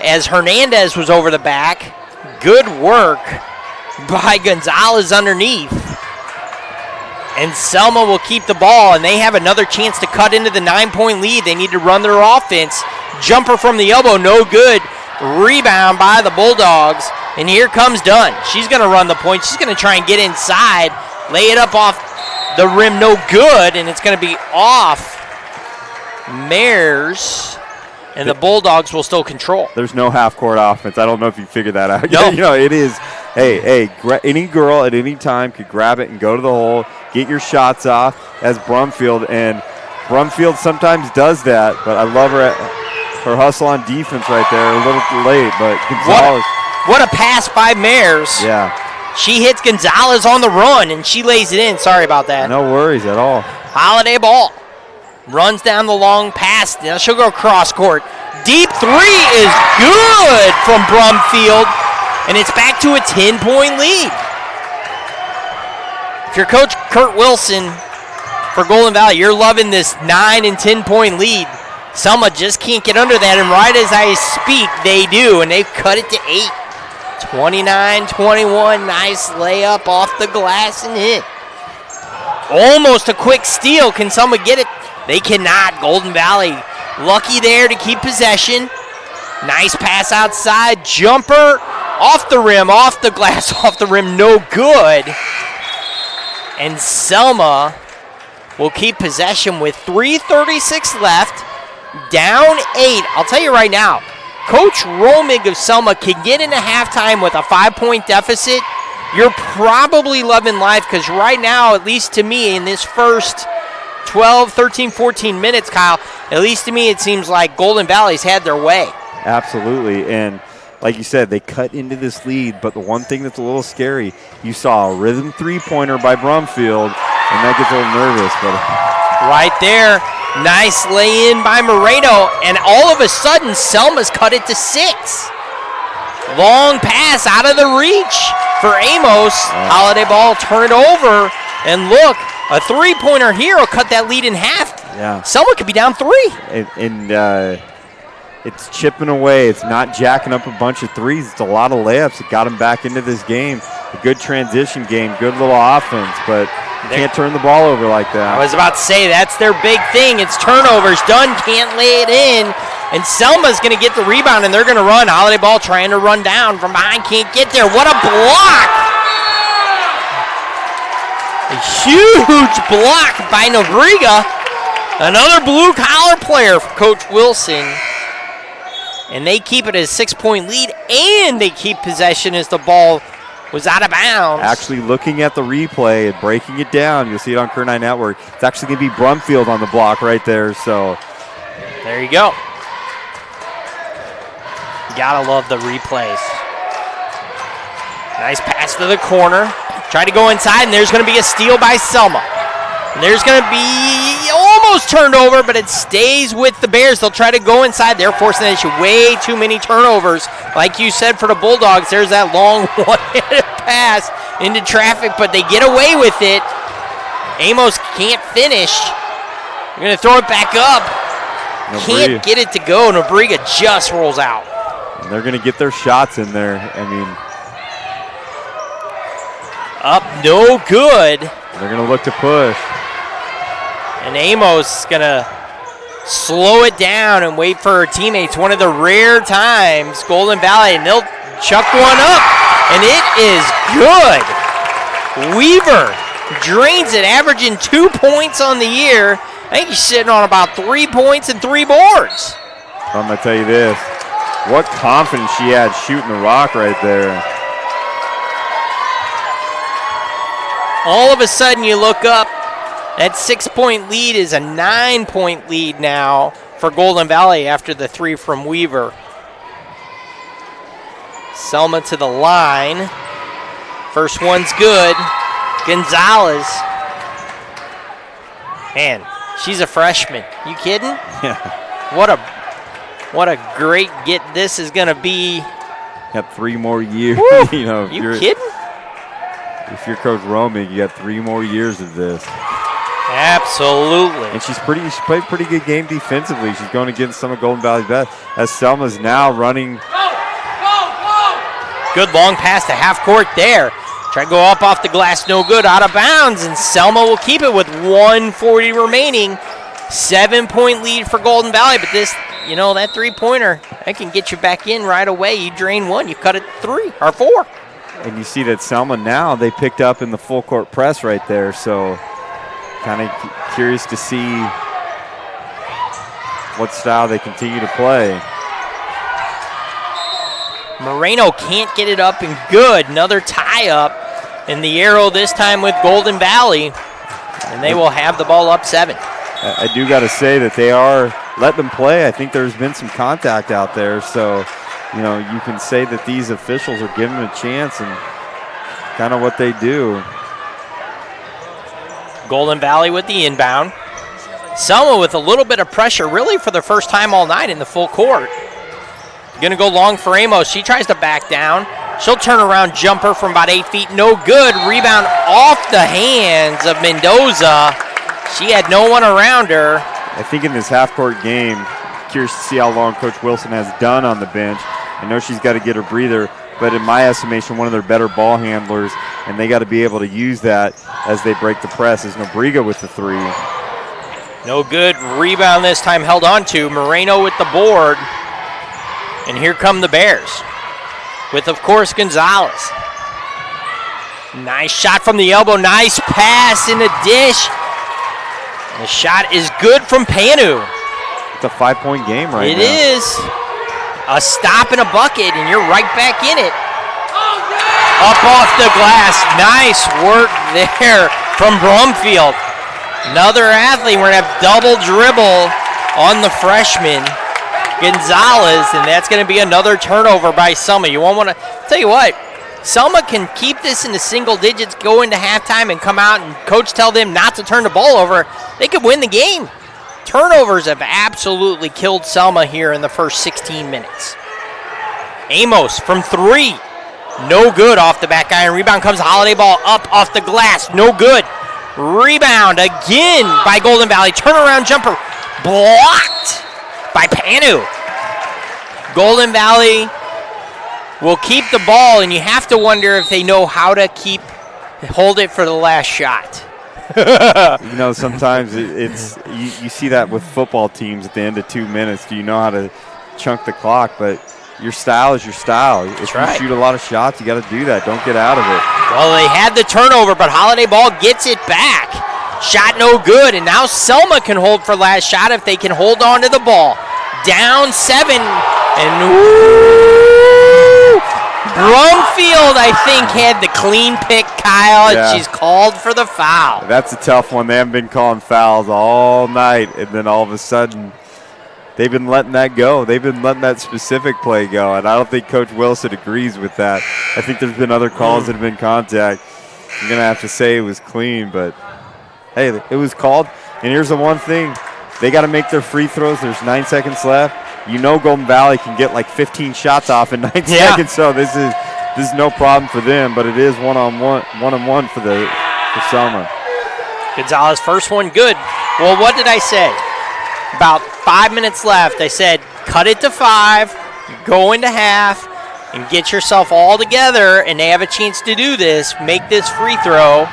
[SPEAKER 2] as Hernandez was over the back. Good work by Gonzalez underneath. And Selma will keep the ball, and they have another chance to cut into the 9-point lead. They need to run their offense. Jumper from the elbow, no good. Rebound by the Bulldogs. And here comes Dunn. She's going to run the point. She's going to try and get inside. Lay it up off the rim, no good. And it's going to be off Mares. And the Bulldogs will still control.
[SPEAKER 1] There's no half-court offense. I don't know if you figured that out.
[SPEAKER 2] No.
[SPEAKER 1] It is, any girl at any time could grab it and go to the hole, get your shots off as Brumfield. And Brumfield sometimes does that, but I love her hustle on defense right there. A little too late, but Gonzalez.
[SPEAKER 2] What a pass by Mares.
[SPEAKER 1] Yeah.
[SPEAKER 2] She hits Gonzalez on the run, and she lays it in. Sorry about that.
[SPEAKER 1] No worries at all.
[SPEAKER 2] Holiday Ball. Runs down the long pass. Now she'll go cross court. Deep three is good from Brumfield, and it's back to a 10-point lead. If you're Coach Kurt Wilson for Golden Valley, you're loving this 9 and 10-point lead. Selma just can't get under that, and right as I speak, they do, and they've cut it to 8. 29-21, nice layup off the glass and hit. Almost a quick steal. Can Selma get it? They cannot. Golden Valley lucky there to keep possession. Nice pass outside. Jumper off the rim, off the glass, off the rim, no good. And Selma will keep possession with 3:36 left. Down 8. I'll tell you right now, Coach Romig of Selma can get into halftime with a 5-point deficit. You're probably loving life because right now, at least to me, in this first 12, 13, 14 minutes, Kyle, at least to me, it seems like Golden Valley's had their way.
[SPEAKER 1] Absolutely. And like you said, they cut into this lead, but the one thing that's a little scary, you saw a rhythm three-pointer by Brumfield, and that gets a little nervous. But
[SPEAKER 2] right there. Nice lay-in by Moreno, and all of a sudden, Selma's cut it to 6. Long pass out of the reach for Amos. Holiday Ball, turn it over, and look, a three-pointer here will cut that lead in half.
[SPEAKER 1] Yeah.
[SPEAKER 2] Selma could be down 3.
[SPEAKER 1] And it's chipping away. It's not jacking up a bunch of threes. It's a lot of layups. It got him back into this game. A good transition game, good little offense, but can't turn the ball over like that.
[SPEAKER 2] I was about to say, that's their big thing. It's turnovers. Dunn can't lay it in, and Selma's going to get the rebound, and they're going to run. Holiday Ball trying to run down from behind, can't get there. What a block! A huge block by Nobrega. Another blue-collar player for Coach Wilson. And they keep it as a 6-point lead, and they keep possession as the ball was out of bounds.
[SPEAKER 1] Actually looking at the replay and breaking it down, you'll see it on Kern 9 Network. It's actually going to be Brumfield on the block right there. So
[SPEAKER 2] there you go. You gotta love the replays. Nice pass to the corner. Try to go inside, and there's going to be a steal by Selma. And there's going to be almost turned over, but it stays with the Bears. They'll try to go inside. They're forcing the issue. Way too many turnovers. Like you said for the Bulldogs, there's that long one-handed pass into traffic, but they get away with it. Amos can't finish. They're going to throw it back up. Can't get it to go. Nobrega just rolls out.
[SPEAKER 1] And they're going to get their shots in there. I mean,
[SPEAKER 2] up, no good.
[SPEAKER 1] They're going to look to push.
[SPEAKER 2] And Amos is going to slow it down and wait for her teammates. One of the rare times, Golden Valley, and they'll chuck one up. And it is good. Weaver drains it, averaging 2 points on the year. I think he's sitting on about 3 points and 3 boards.
[SPEAKER 1] I'm going to tell you this. What confidence she had shooting the rock right there.
[SPEAKER 2] All of a sudden you look up, that 6-point lead is a 9-point lead now for Golden Valley after the 3 from Weaver. Selma to the line. First one's good. Gonzalez. Man, she's a freshman. You kidding?
[SPEAKER 1] Yeah.
[SPEAKER 2] What a great get this is going to be.
[SPEAKER 1] Got 3 more years.
[SPEAKER 2] You know, you kidding?
[SPEAKER 1] If you're Coach Roman, you got 3 more years of this.
[SPEAKER 2] Absolutely.
[SPEAKER 1] And she played a pretty good game defensively. She's going against some of Golden Valley's best. As Selma's now running.
[SPEAKER 2] Good long pass to half court there. Try to go up off the glass, no good, out of bounds, and Selma will keep it with 1:40 remaining. 7-point lead for Golden Valley, but this, you know, that 3-pointer, that can get you back in right away. You drain 1, you cut it 3 or 4.
[SPEAKER 1] And you see that Selma now, they picked up in the full court press right there, so kind of curious to see what style they continue to play.
[SPEAKER 2] Moreno can't get it up and good. Another tie-up in the arrow, this time with Golden Valley, and they will have the ball up 7.
[SPEAKER 1] I do got to say that they are letting them play. I think there's been some contact out there, so you know, you can say that these officials are giving them a chance and kind of what they do.
[SPEAKER 2] Golden Valley with the inbound. Selma with a little bit of pressure, really for the first time all night in the full court. Going to go long for Amos. She tries to back down. She'll turn around jumper from about 8 feet. No good. Rebound off the hands of Mendoza. She had no one around her.
[SPEAKER 1] I think in this half-court game, curious to see how long Coach Wilson has done on the bench. I know she's got to get her breather, but in my estimation, one of their better ball handlers, and they got to be able to use that as they break the press, is Nobrega with the 3.
[SPEAKER 2] No good. Rebound this time held on to. Moreno with the board. And here come the Bears with, of course, Gonzalez. Nice shot from the elbow. Nice pass in the dish. And the shot is good from Panu.
[SPEAKER 1] It's a 5-point game right now.
[SPEAKER 2] It is. A stop and a bucket, and you're right back in it. Up off the glass. Nice work there from Brumfield. Another athlete. We're going to have double dribble on the freshman, Gonzalez, and that's going to be another turnover by Selma. You won't want to tell you what, Selma can keep this in the single digits, go into halftime, and come out and coach tell them not to turn the ball over. They could win the game. Turnovers have absolutely killed Selma here in the first 16 minutes. Amos from 3. No good off the back iron. Rebound comes Holiday ball up off the glass. No good. Rebound again by Golden Valley. Turnaround jumper blocked by Panu. Golden Valley will keep the ball, and you have to wonder if they know how to hold it for the last shot.
[SPEAKER 1] You know, sometimes it's you see that with football teams at the end of 2 minutes. Do you know how to chunk the clock? But your style is your style. If you shoot a lot of shots, you got to do that. Don't get out of it. Well,
[SPEAKER 2] they had the turnover, but Holiday Ball gets it back. Shot no good, and now Selma can hold for last shot if they can hold on to the ball. Down 7, and Brumfield, I think, had the clean pick, Kyle, and she's called for the foul.
[SPEAKER 1] That's a tough one. They haven't been calling fouls all night, and then all of a sudden, they've been letting that go. They've been letting that specific play go, and I don't think Coach Wilson agrees with that. I think there's been other calls that have been contact. I'm going to have to say it was clean, but, hey, it was called. And here's the one thing. They got to make their free throws. There's 9 seconds left. You know Golden Valley can get like 15 shots off in 9 seconds, so this is no problem for them, but it is one-on-one for Selma.
[SPEAKER 2] Gonzalez, first one good. Well, what did I say? About 5 minutes left. I said cut it to 5, go into half, and get yourself all together, and they have a chance to do this, make this free throw,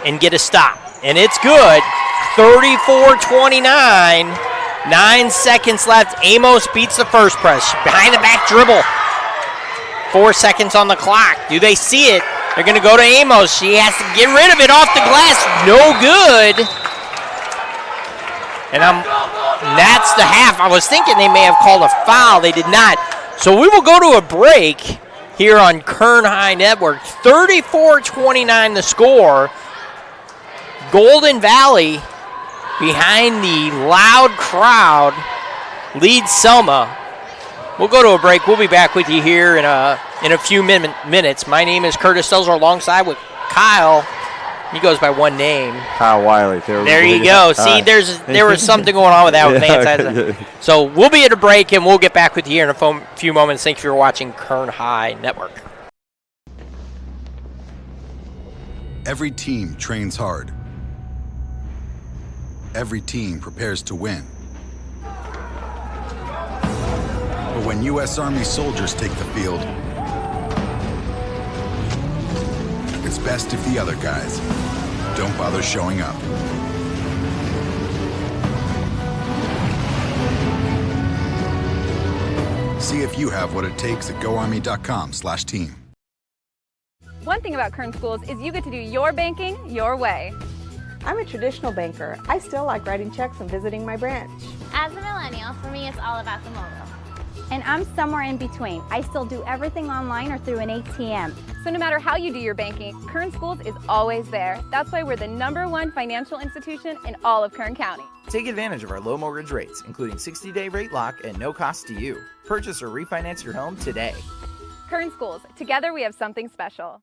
[SPEAKER 2] and get a stop. And it's good. 34-29. 9 seconds left. Amos beats the first press. Behind the back dribble. 4 seconds on the clock. Do they see it? They're going to go to Amos. She has to get rid of it off the glass. No good. And that's the half. I was thinking they may have called a foul. They did not. So we will go to a break here on Kern High Network. 34-29 the score. Golden Valley, behind the loud crowd, leads Selma. We'll go to a break. We'll be back with you here in a few minutes. My name is Curtis Stelzer, alongside with Kyle. He goes by one name.
[SPEAKER 1] Kyle Wiley.
[SPEAKER 2] There you go. See, there was something going on with that with Vance. So we'll be at a break, and we'll get back with you here in a few moments. Thank you for watching Kern High Network.
[SPEAKER 3] Every team trains hard. Every team prepares to win. But when U.S. Army soldiers take the field, it's best if the other guys don't bother showing up. See if you have what it takes at GoArmy.com/team.
[SPEAKER 4] One thing about Kern Schools is you get to do your banking your way.
[SPEAKER 5] I'm a traditional banker. I still like writing checks and visiting my branch.
[SPEAKER 6] As a millennial, for me, it's all about the mobile.
[SPEAKER 7] And I'm somewhere in between. I still do everything online or through an ATM.
[SPEAKER 4] So no matter how you do your banking, Kern Schools is always there. That's why we're the #1 financial institution in all of Kern County.
[SPEAKER 8] Take advantage of our low mortgage rates, including 60-day rate lock and no cost to you. Purchase or refinance your home today.
[SPEAKER 4] Kern Schools, together we have something special.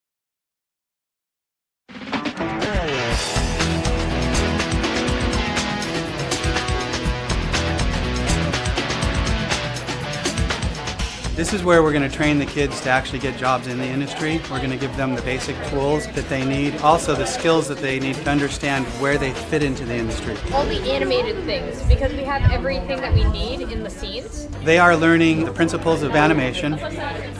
[SPEAKER 9] This is where we're going to train the kids to actually get jobs in the industry. We're going to give them the basic tools that they need, also the skills that they need to understand where they fit into the industry.
[SPEAKER 10] All the animated things, because we have everything that we need in the scenes.
[SPEAKER 9] They are learning the principles of animation,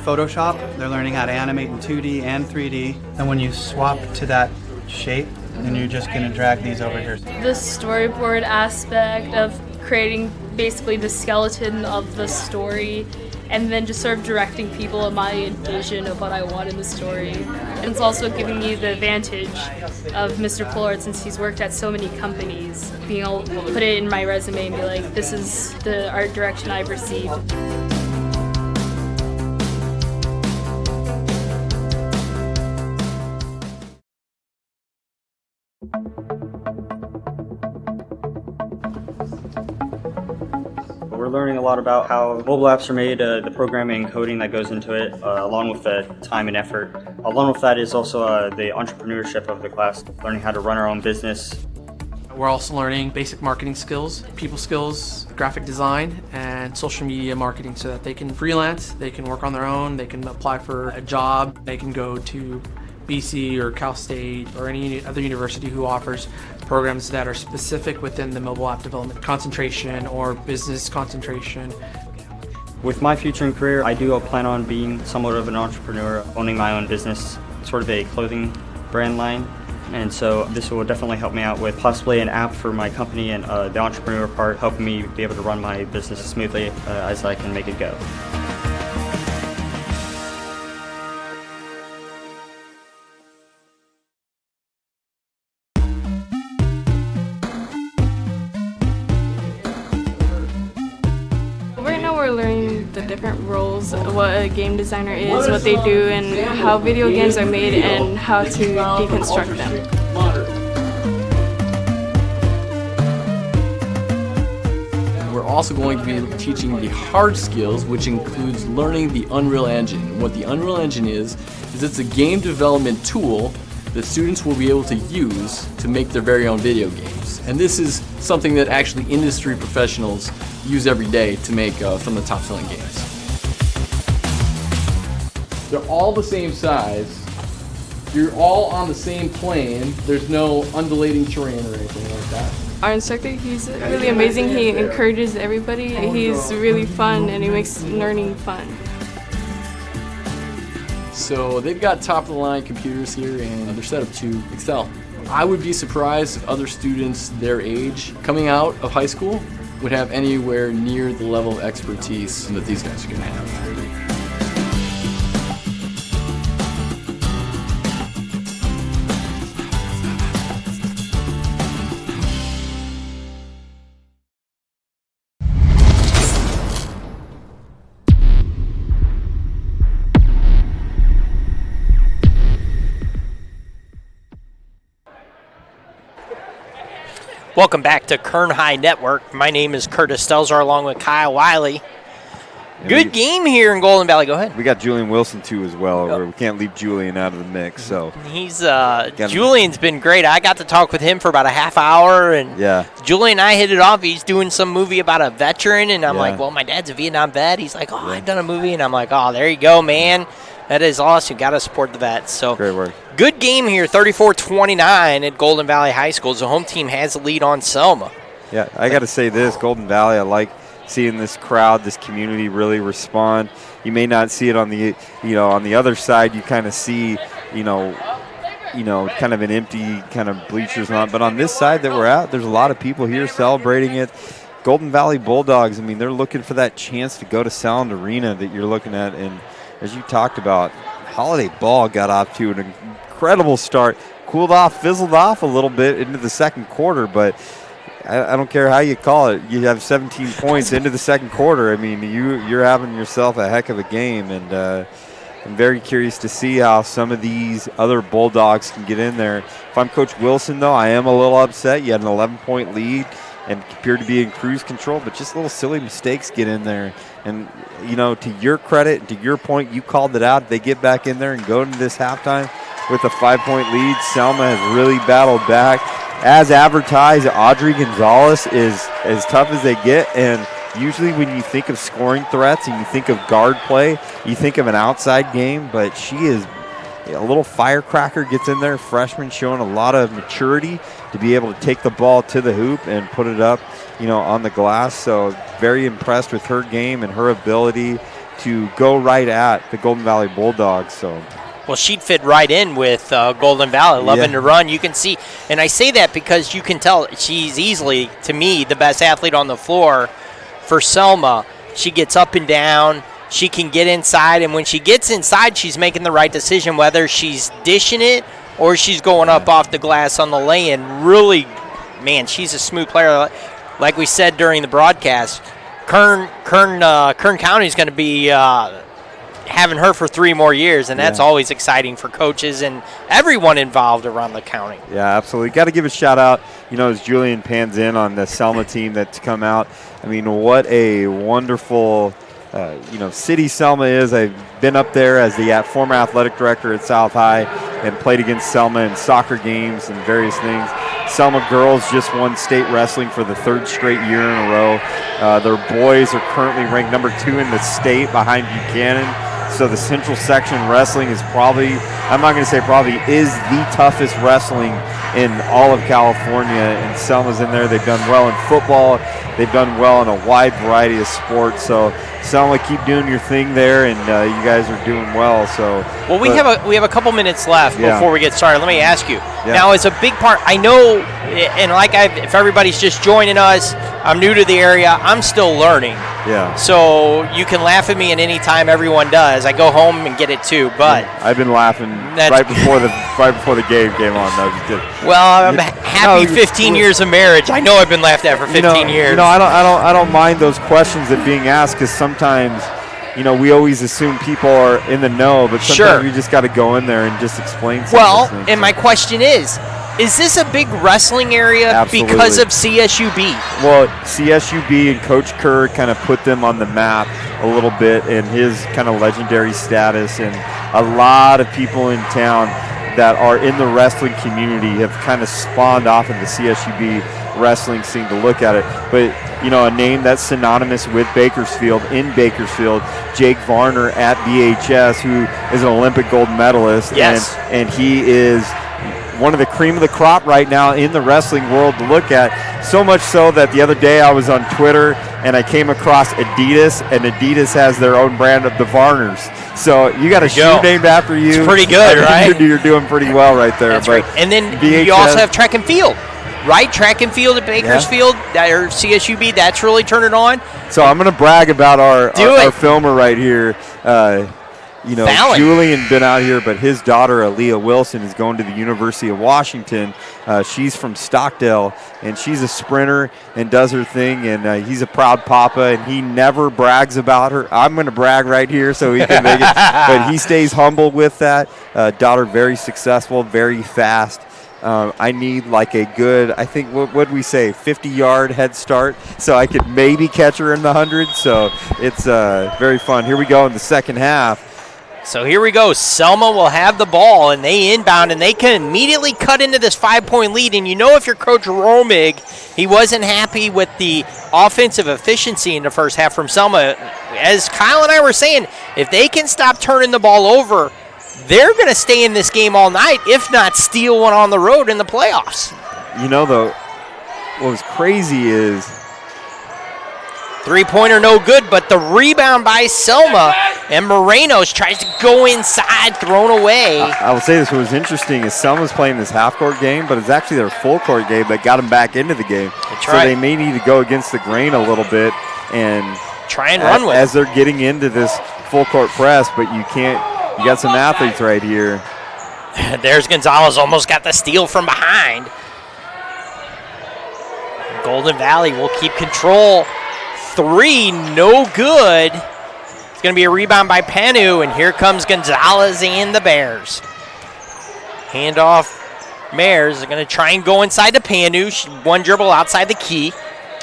[SPEAKER 9] Photoshop. They're learning how to animate in 2D and 3D. And when you swap to that shape, then you're just going to drag these over here.
[SPEAKER 11] The storyboard aspect of creating basically the skeleton of the story, and then just sort of directing people in my vision of what I want in the story. And it's also giving me the advantage of Mr. Pollard, since he's worked at so many companies, being able to put it in my resume and be like, this is the art direction I've received.
[SPEAKER 12] We're learning a lot about how mobile apps are made, the programming and coding that goes into it, along with the time and effort. Along with that is also the entrepreneurship of the class, learning how to run our own business.
[SPEAKER 13] We're also learning basic marketing skills, people skills, graphic design, and social media marketing, so that they can freelance, they can work on their own, they can apply for a job, they can go to BC or Cal State or any other university who offers programs that are specific within the mobile app development concentration or business concentration.
[SPEAKER 12] With my future and career, I do plan on being somewhat of an entrepreneur, owning my own business, sort of a clothing brand line. And so this will definitely help me out with possibly an app for my company, and the entrepreneur part helping me be able to run my business as smoothly as I can make it go.
[SPEAKER 11] We're learning the different roles, what a game designer is, what they do, and how video games are made, and how to deconstruct them.
[SPEAKER 8] We're
[SPEAKER 14] also going to be teaching the hard skills, which includes learning the Unreal Engine. And what the Unreal Engine is it's a game development tool that students will be able to use to make their very own video games. And this is something that actually industry professionals use every day to make some of the top-selling games. They're all the same size. You're all on the same plane. There's no undulating terrain or anything like that.
[SPEAKER 15] Our instructor, he's really amazing. He encourages everybody. He's really fun and he makes learning fun.
[SPEAKER 14] So they've got top-of-the-line computers here and they're set up to excel. I would be surprised if other students their age coming out of high school would have anywhere near the level of expertise that these guys are going to have.
[SPEAKER 2] Welcome back to Kern High Network. My name is Curtis Stelzar along with Kyle Wiley. Good game here in Golden Valley. Go ahead.
[SPEAKER 1] We got Julian Wilson, too, as well. We can't leave Julian out of the mix. So
[SPEAKER 2] he's Julian's been great. I got to talk with him for about a half hour. And Julian and I hit it off. He's doing some movie about a veteran. And I'm like, well, my dad's a Vietnam vet. He's like, I've done a movie. And I'm like, there you go, man. That is awesome. Got to support the vets. So
[SPEAKER 1] great work.
[SPEAKER 2] Good game here, 34-29 at Golden Valley High School. The home team has the lead on Selma.
[SPEAKER 1] Yeah, I got to say this, Golden Valley, I like seeing this crowd, this community really respond. You may not see it on the, on the other side. You kind of see, kind of an empty kind of bleachers on. But on this side that we're at, there's a lot of people here celebrating it. Golden Valley Bulldogs, I mean, they're looking for that chance to go to Sound Arena that you're looking at. And as you talked about, Holiday Ball got off to an incredible start, cooled off, fizzled off a little bit into the second quarter, but I don't care how you call it. You have 17 points into the second quarter. I mean, you're having yourself a heck of a game, and I'm very curious to see how some of these other Bulldogs can get in there. If I'm Coach Wilson, though, I am a little upset. You had an 11-point lead and appeared to be in cruise control, but just little silly mistakes get in there. And, to your credit, to your point, you called it out. They get back in there and go into this halftime with a 5-point lead. Selma has really battled back. As advertised, Audrey Gonzalez is as tough as they get, and usually when you think of scoring threats and you think of guard play, you think of an outside game, but she is a little firecracker, gets in there, freshman, showing a lot of maturity to be able to take the ball to the hoop and put it up, on the glass. So very impressed with her game and her ability to go right at the Golden Valley Bulldogs. So.
[SPEAKER 2] Well, she'd fit right in with Golden Valley, loving to run. You can see, and I say that because you can tell she's easily, to me, the best athlete on the floor for Selma. She gets up and down. She can get inside, and when she gets inside, she's making the right decision, whether she's dishing it or she's going up off the glass on the lay-in. Really, man, she's a smooth player. Like we said during the broadcast, Kern County is going to be having her for 3 more years, and that's always exciting for coaches and everyone involved around the county.
[SPEAKER 1] Yeah, absolutely. Got to give a shout out, as Julian pans in on the Selma team that's come out. I mean, what a wonderful city Selma is. I've been up there as the former athletic director at South High and played against Selma in soccer games and various things. Selma girls just won state wrestling for the 3rd straight year in a row. Their boys are currently ranked number 2 in the state behind Buchanan. So the Central Section wrestling is probably, I'm not going to say probably, is the toughest wrestling in all of California. And Selma's in there. They've done well in football. They've done well in a wide variety of sports. So Selma, keep doing your thing there, and you guys are doing well. So
[SPEAKER 2] we have a couple minutes left before we get started. Let me ask you. Now, as a big part, I know, and if everybody's just joining us, I'm new to the area. I'm still learning.
[SPEAKER 1] Yeah.
[SPEAKER 2] So you can laugh at me at any time. Everyone does. I go home and get it too. But
[SPEAKER 1] I've been laughing right before the game came on. No, just kidding.
[SPEAKER 2] Well, I'm happy 15 years of marriage. I know I've been laughed at for 15 years.
[SPEAKER 1] I don't mind those questions that being asked, because sometimes, we always assume people are in the know, but sometimes we just got to go in there and just explain something.
[SPEAKER 2] Well, and my question is Is this a big wrestling area
[SPEAKER 1] Absolutely.
[SPEAKER 2] because of CSUB?
[SPEAKER 1] Well, CSUB and Coach Kerr kind of put them on the map a little bit in his kind of legendary status, and a lot of people in town that are in the wrestling community have kind of spawned off of the CSUB wrestling scene to look at it. But, a name that's synonymous with Bakersfield, in Bakersfield, Jake Varner at BHS, who is an Olympic gold medalist.
[SPEAKER 2] Yes.
[SPEAKER 1] And he is one of the cream of the crop right now in the wrestling world to look at. So much so that the other day I was on Twitter and I came across Adidas, and Adidas has their own brand of the Varners. So you got a shoe named after you.
[SPEAKER 2] It's pretty good, right?
[SPEAKER 1] You're doing pretty well right there.
[SPEAKER 2] That's right. And then you also have track and field, right? Track and field at Bakersfield, or CSUB, that's really turning on.
[SPEAKER 1] So I'm going to brag about our filmer right here.
[SPEAKER 2] Fallon.
[SPEAKER 1] Julian been out here, but his daughter, Aaliyah Wilson, is going to the University of Washington. She's from Stockdale, and she's a sprinter and does her thing, and he's a proud papa, and he never brags about her. I'm going to brag right here so he can make it, but he stays humble with that. Daughter very successful, very fast. I need like a good, I think, what would we say, 50-yard head start, so I could maybe catch her in the 100. So it's very fun. Here we go in the second half.
[SPEAKER 2] So here we go. Selma will have the ball, and they inbound, and they can immediately cut into this 5-point lead. And if you're Coach Romig, he wasn't happy with the offensive efficiency in the first half from Selma. As Kyle and I were saying, if they can stop turning the ball over, they're going to stay in this game all night, if not steal one on the road in the playoffs.
[SPEAKER 1] Though, what was crazy is
[SPEAKER 2] three-pointer no good, but the rebound by Selma, and Morenos tries to go inside, thrown away.
[SPEAKER 1] I will say this, what was interesting is Selma's playing this half-court game, but it's actually their full-court game that got them back into the game.
[SPEAKER 2] That's
[SPEAKER 1] so
[SPEAKER 2] right.
[SPEAKER 1] They may need to go against the grain a little bit and
[SPEAKER 2] try and run with
[SPEAKER 1] as they're getting into this full-court press, but you got some athletes right here.
[SPEAKER 2] There's Gonzalez, almost got the steal from behind. Golden Valley will keep control. 3, no good. It's going to be a rebound by Panu, and here comes Gonzalez and the Bears. Handoff. Mares are going to try and go inside to Panu. One dribble outside the key.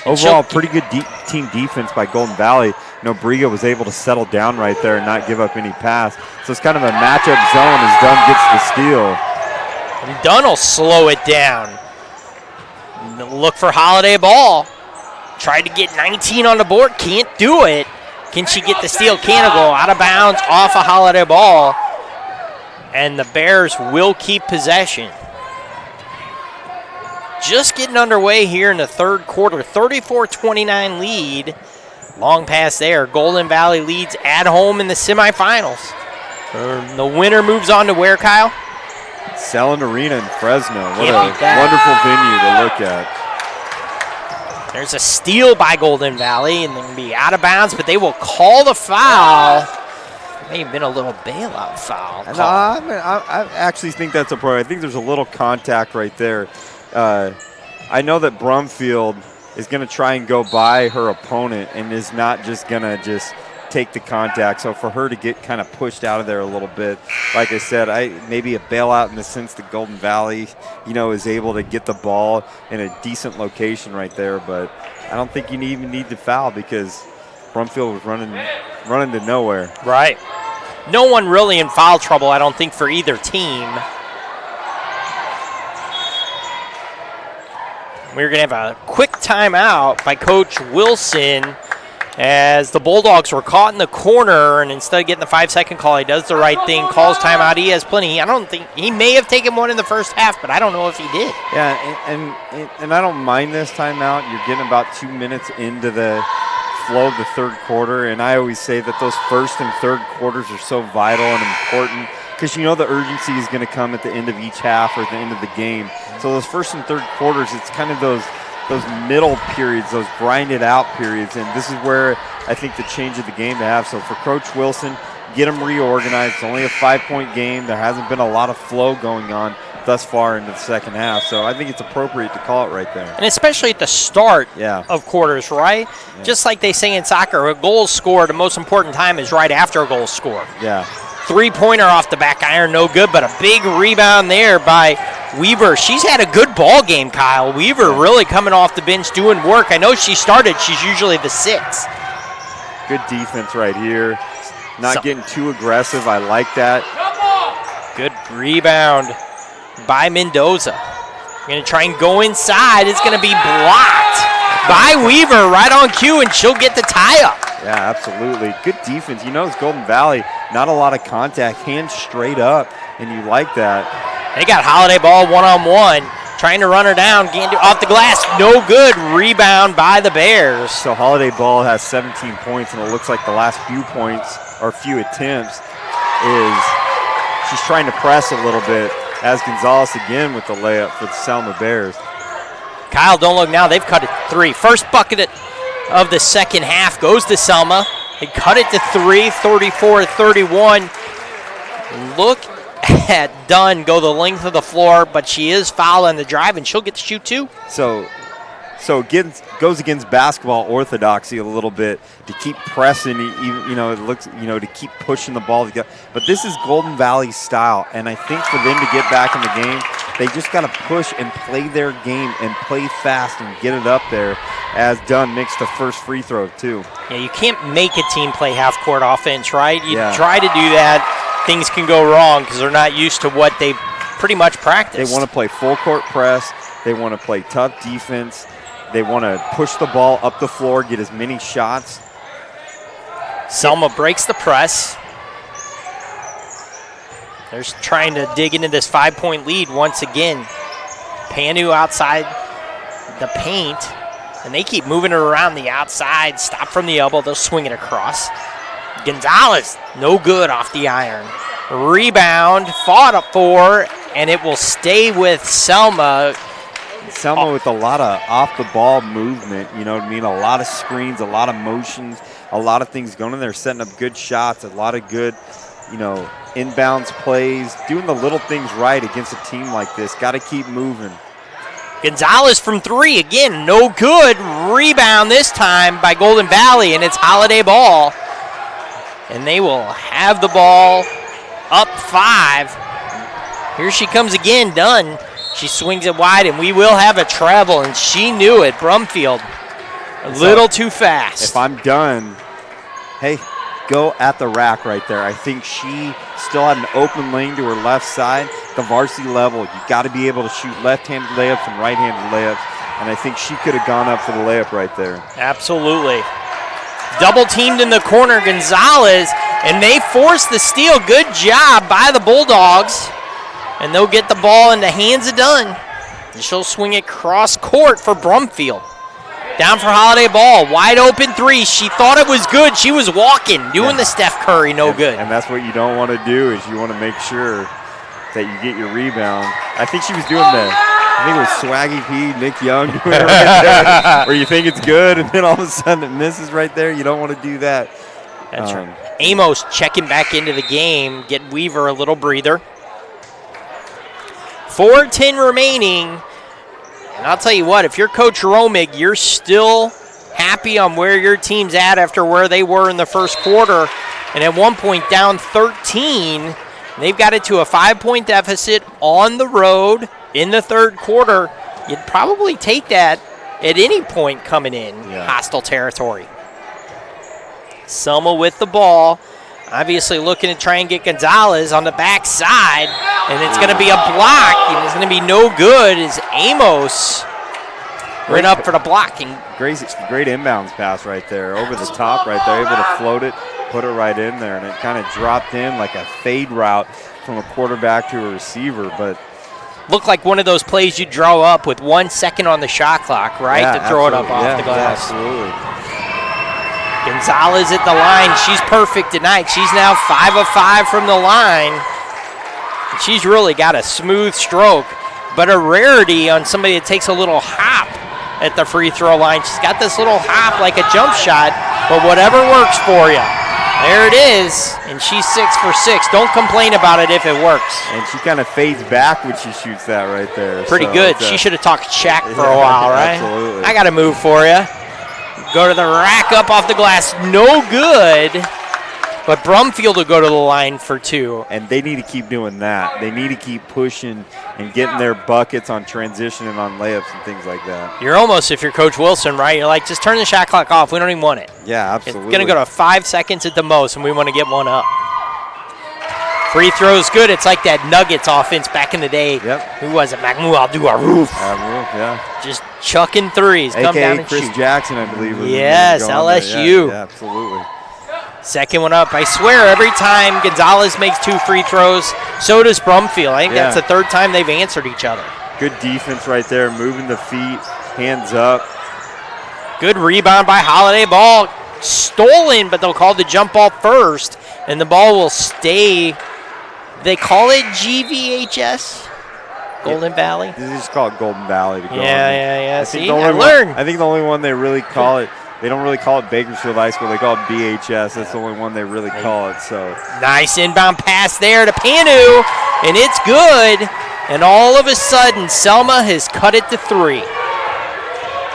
[SPEAKER 1] Overall, pretty good team defense by Golden Valley. Briga was able to settle down right there and not give up any pass. So it's kind of a matchup zone as Dunn gets the steal.
[SPEAKER 2] And Dunn will slow it down. Look for Holiday ball. Tried to get 19 on the board, can't do it. Can she get the steal? Can it go out of bounds off a Holiday ball? And the Bears will keep possession. Just getting underway here in the third quarter. 34-29 lead. Long pass there. Golden Valley leads at home in the semifinals. The winner moves on to where, Kyle?
[SPEAKER 1] Selland Arena in Fresno. What a wonderful venue to look at.
[SPEAKER 2] There's a steal by Golden Valley, and they'll be out of bounds, but they will call the foul. It may have been a little bailout foul.
[SPEAKER 1] No, I actually think that's a pro. I think there's a little contact right there. I know that Brumfield is going to try and go by her opponent and is not just going to just take the contact. So for her to get kind of pushed out of there a little bit, like I said, maybe a bailout in the sense that Golden Valley, is able to get the ball in a decent location right there. But I don't think you even need to foul because Brumfield was running to nowhere.
[SPEAKER 2] Right. No one really in foul trouble, I don't think, for either team. We're going to have a quick timeout by Coach Wilson as the Bulldogs were caught in the corner, and instead of getting the 5-second call, he does the right thing, calls timeout. He has plenty. I don't think he may have taken one in the first half, but I don't know if he did.
[SPEAKER 1] Yeah, and I don't mind this timeout. You're getting about 2 minutes into the flow of the third quarter, and I always say that those first and third quarters are so vital and important because the urgency is going to come at the end of each half or at the end of the game. So those first and third quarters, it's kind of those middle periods, those grinded out periods, and this is where I think the change of the game to have. So for Coach Wilson, get them reorganized. It's only a 5-point game. There hasn't been a lot of flow going on thus far into the second half. So I think it's appropriate to call it right there.
[SPEAKER 2] And especially at the start of quarters, right? Yeah. Just like they say in soccer, a goal scored, the most important time is right after a goal scored.
[SPEAKER 1] Yeah.
[SPEAKER 2] Three-pointer off the back iron, no good, but a big rebound there by Weaver. She's had a good ball game, Kyle. Weaver really coming off the bench doing work. I know she started. She's usually the 6.
[SPEAKER 1] Good defense right here. Not getting too aggressive. I like that.
[SPEAKER 2] Good rebound by Mendoza. Going to try and go inside. It's going to be blocked by Weaver right on cue, and she'll get the tie-up.
[SPEAKER 1] Yeah, absolutely. Good defense. You know, it's Golden Valley. Not a lot of contact. Hands straight up, and you like that.
[SPEAKER 2] They got Holiday ball one-on-one. Trying to run her down. Getting off the glass. No good. Rebound by the Bears.
[SPEAKER 1] So Holiday ball has 17 points, and it looks like the last few points or few attempts is she's trying to press a little bit as Gonzalez again with the layup for the Selma Bears.
[SPEAKER 2] Kyle, don't look now. They've cut it 3. First bucket of the second half goes to Selma. They cut it to 3, 34-31. Look at Dunn go the length of the floor, but she is fouling the drive, and she'll get to shoot 2.
[SPEAKER 1] So again, goes against basketball orthodoxy a little bit to keep pressing, it looks, to keep pushing the ball together. But this is Golden Valley style, and I think for them to get back in the game, they just got to push and play their game and play fast and get it up there, as Dunn makes the first free throw too.
[SPEAKER 2] Yeah, you can't make a team play half-court offense, right? You try to do that, things can go wrong because they're not used to what they've pretty much practiced.
[SPEAKER 1] They want to play full-court press. They want to play tough defense. They want to push the ball up the floor, get as many shots.
[SPEAKER 2] Selma breaks the press. They're trying to dig into this 5-point lead once again. Panu outside the paint, and they keep moving it around the outside. Stop from the elbow. They'll swing it across. Gonzalez, no good off the iron. Rebound, fought up for, and it will stay with Selma.
[SPEAKER 1] Selma with a lot of off-the-ball movement, you know what I mean? A lot of screens, a lot of motions, a lot of things going in there, setting up good shots, a lot of good, inbounds plays, doing the little things right against a team like this. Got to keep moving.
[SPEAKER 2] Gonzalez from 3, again, no good. Rebound this time by Golden Valley, and it's Holiday ball. And they will have the ball up 5. Here she comes again, Dunn. She swings it wide, and we will have a travel, and she knew it. Brumfield, a little too fast.
[SPEAKER 1] If I'm done, hey, go at the rack right there. I think she still had an open lane to her left side. The varsity level, you got to be able to shoot left-handed layups and right-handed layups, and I think she could have gone up for the layup right there.
[SPEAKER 2] Absolutely. Double teamed in the corner, Gonzalez, and they force the steal. Good job by the Bulldogs. And they'll get the ball in the hands of Dunn. And she'll swing it cross court for Brumfield. Down for Holiday ball. Wide open 3. She thought it was good. She was walking, doing the Steph Curry, no good.
[SPEAKER 1] And that's what you don't want to do, is you want to make sure that you get your rebound. I think she was doing that. I think it was Swaggy P, Nick Young doing it right there. Where you think it's good, and then all of a sudden it misses right there. You don't want to do that.
[SPEAKER 2] That's right. Amos checking back into the game. Get Weaver a little breather. 4:10 remaining, and I'll tell you what, if you're Coach Romig, you're still happy on where your team's at after where they were in the first quarter, and at one point down 13. They've got it to a 5-point deficit on the road in the third quarter. You'd probably take that at any point coming in hostile territory. Selma with the ball. Obviously looking to try and get Gonzalez on the backside, and it's going to be a block, and it's going to be no good as Amos ran up for the blocking.
[SPEAKER 1] Great inbounds pass right there, over the top right there, able to float it, put it right in there, and it kind of dropped in like a fade route from a quarterback to a receiver. But
[SPEAKER 2] looked like one of those plays you draw up with 1 second on the shot clock, right, to throw it up off the glass.
[SPEAKER 1] Yeah, absolutely.
[SPEAKER 2] Gonzalez at the line. She's perfect tonight. She's now 5 of 5 from the line. She's really got a smooth stroke, but a rarity on somebody that takes a little hop at the free throw line. She's got this little hop like a jump shot, but whatever works for you. There it is, and she's 6 for 6. Don't complain about it if it works.
[SPEAKER 1] And she kind of fades back when she shoots that right there.
[SPEAKER 2] Pretty good. She should have talked Shaq for a while, right?
[SPEAKER 1] Absolutely.
[SPEAKER 2] I got to move for you. Go to the rack, up off the glass, no good. But Brumfield will go to the line for 2.
[SPEAKER 1] And they need to keep doing that. They need to keep pushing and getting their buckets on transition and on layups and things like that.
[SPEAKER 2] You're almost, if you're Coach Wilson, right? You're like, just turn the shot clock off. We don't even want it.
[SPEAKER 1] Yeah, absolutely.
[SPEAKER 2] It's going to go to 5 seconds at the most, and we want to get one up. Free throw's good. It's like that Nuggets offense back in the day.
[SPEAKER 1] Yep.
[SPEAKER 2] Who was it? Mahmoud Abdul-Aruf.
[SPEAKER 1] Yeah.
[SPEAKER 2] Just chucking threes. Come down and
[SPEAKER 1] Chris
[SPEAKER 2] shoot.
[SPEAKER 1] Jackson, I believe. Was
[SPEAKER 2] Yes, LSU.
[SPEAKER 1] Yeah, absolutely.
[SPEAKER 2] Second one up. I swear every time Gonzalez makes 2 free throws, so does Brumfield. I think that's the third time they've answered each other.
[SPEAKER 1] Good defense right there, moving the feet, hands up.
[SPEAKER 2] Good rebound by Holiday. Ball stolen, but they'll call the jump ball first, and the ball will stay. They call it GVHS, Golden Valley.
[SPEAKER 1] They just call it Golden Valley. To go
[SPEAKER 2] Yeah.
[SPEAKER 1] See,
[SPEAKER 2] I learned.
[SPEAKER 1] I think the only one they really call it, they don't really call it Bakersfield High School. They call it BHS. That's the only one they really call it. So
[SPEAKER 2] nice inbound pass there to Panu, and it's good. And all of a sudden, Selma has cut it to 3.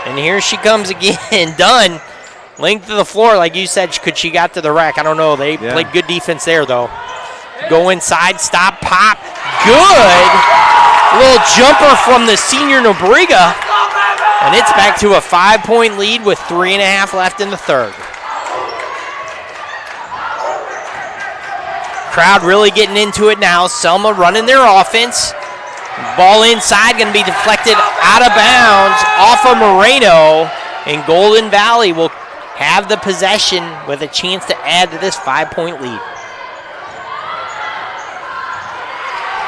[SPEAKER 2] And here she comes again, done. Length of the floor, like you said, could she got to the rack? I don't know. They played good defense there, though. Go inside, stop, pop. Good. A little jumper from the senior Nobriga. And it's back to a 5-point lead with 3.5 left in the third. Crowd really getting into it now. Selma running their offense. Ball inside, going to be deflected out of bounds off of Moreno. And Golden Valley will have the possession with a chance to add to this 5-point lead.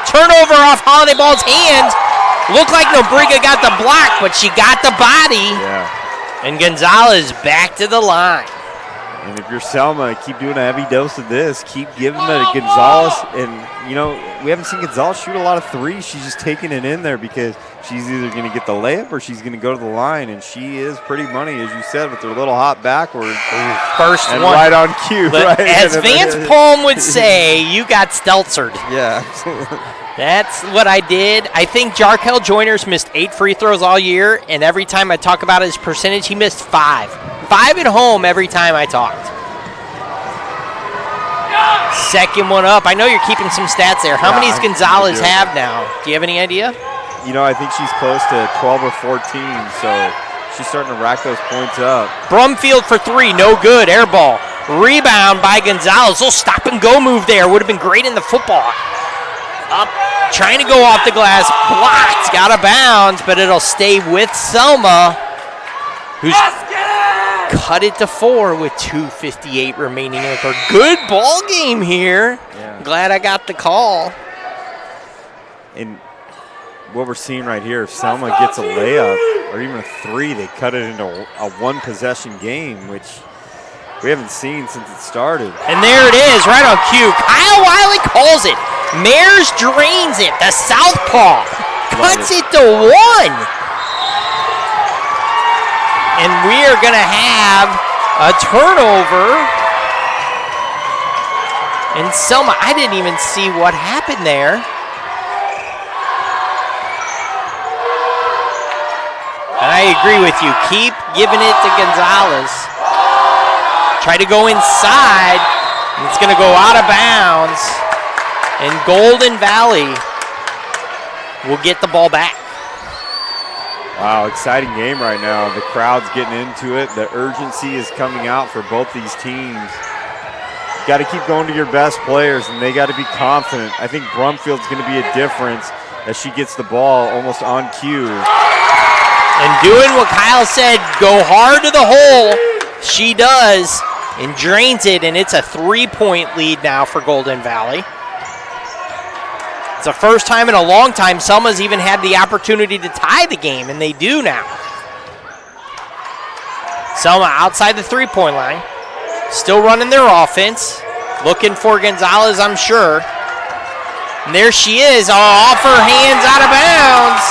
[SPEAKER 2] Turnover off Holiday Ball's hands. Looked like Nobriga got the block, but she got the body.
[SPEAKER 1] Yeah.
[SPEAKER 2] And Gonzalez back to the line.
[SPEAKER 1] And if you're Selma, keep doing a heavy dose of this. Keep giving it to Gonzalez. And, we haven't seen Gonzalez shoot a lot of threes. She's just taking it in there because she's either going to get the layup or she's going to go to the line. And she is pretty money, as you said, with her little hot backward.
[SPEAKER 2] First
[SPEAKER 1] and
[SPEAKER 2] one.
[SPEAKER 1] right on cue. Right?
[SPEAKER 2] As Vance Palm would say, you got stelzered.
[SPEAKER 1] Yeah, absolutely.
[SPEAKER 2] That's what I did. I think Jarkel Joiners missed 8 free throws all year, and every time I talk about his percentage, he missed 5. 5 at home every time I talked. Second one up. I know you're keeping some stats there. How many does Gonzalez have now? Do you have any idea?
[SPEAKER 1] I think she's close to 12 or 14, so she's starting to rack those points up.
[SPEAKER 2] Brumfield for 3, no good. Air ball. Rebound by Gonzalez. Little stop and go move there. Would have been great in the football. Up, trying to go off the glass, blocked, got a bounce, but it'll stay with Selma, who's cut it to 4 with 2:58 remaining in the third. Good ball game here.
[SPEAKER 1] Yeah.
[SPEAKER 2] Glad I got the call.
[SPEAKER 1] And what we're seeing right here, if Selma gets a layup or even a 3, they cut it into a 1-possession game, which we haven't seen since it started.
[SPEAKER 2] And there it is, right on cue. Kyle Wiley calls it. Mares drains it. The southpaw cuts it to 1. And we are going to have a turnover. And Selma, I didn't even see what happened there. And I agree with you. Keep giving it to Gonzalez. Try to go inside. And it's going to go out of bounds. And Golden Valley will get the ball back.
[SPEAKER 1] Wow, exciting game right now. The crowd's getting into it. The urgency is coming out for both these teams. You got to keep going to your best players, and they got to be confident. I think Brumfield's going to be a difference as she gets the ball almost on cue.
[SPEAKER 2] And doing what Kyle said, go hard to the hole. She does and drains it, and it's a 3-point lead now for Golden Valley. It's the first time in a long time Selma's even had the opportunity to tie the game, and they do now. Selma outside the 3-point line, still running their offense, looking for Gonzalez, I'm sure. And there she is, off her hands, out of bounds.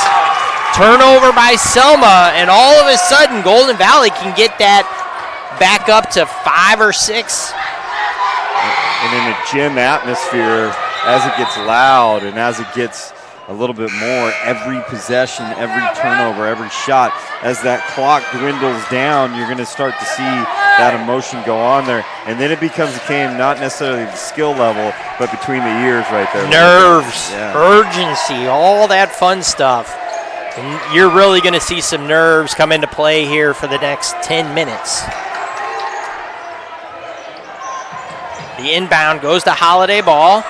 [SPEAKER 2] Turnover by Selma, and all of a sudden Golden Valley can get that back up to 5 or 6.
[SPEAKER 1] And in a gym atmosphere, as it gets loud and as it gets a little bit more every possession, every turnover, every shot. As that clock dwindles down, you're going to start to see that emotion go on there. And then it becomes a game not necessarily the skill level, but between the ears right there.
[SPEAKER 2] Nerves, urgency, all that fun stuff. And you're really going to see some nerves come into play here for the next 10 minutes. The inbound goes to Holiday Ball.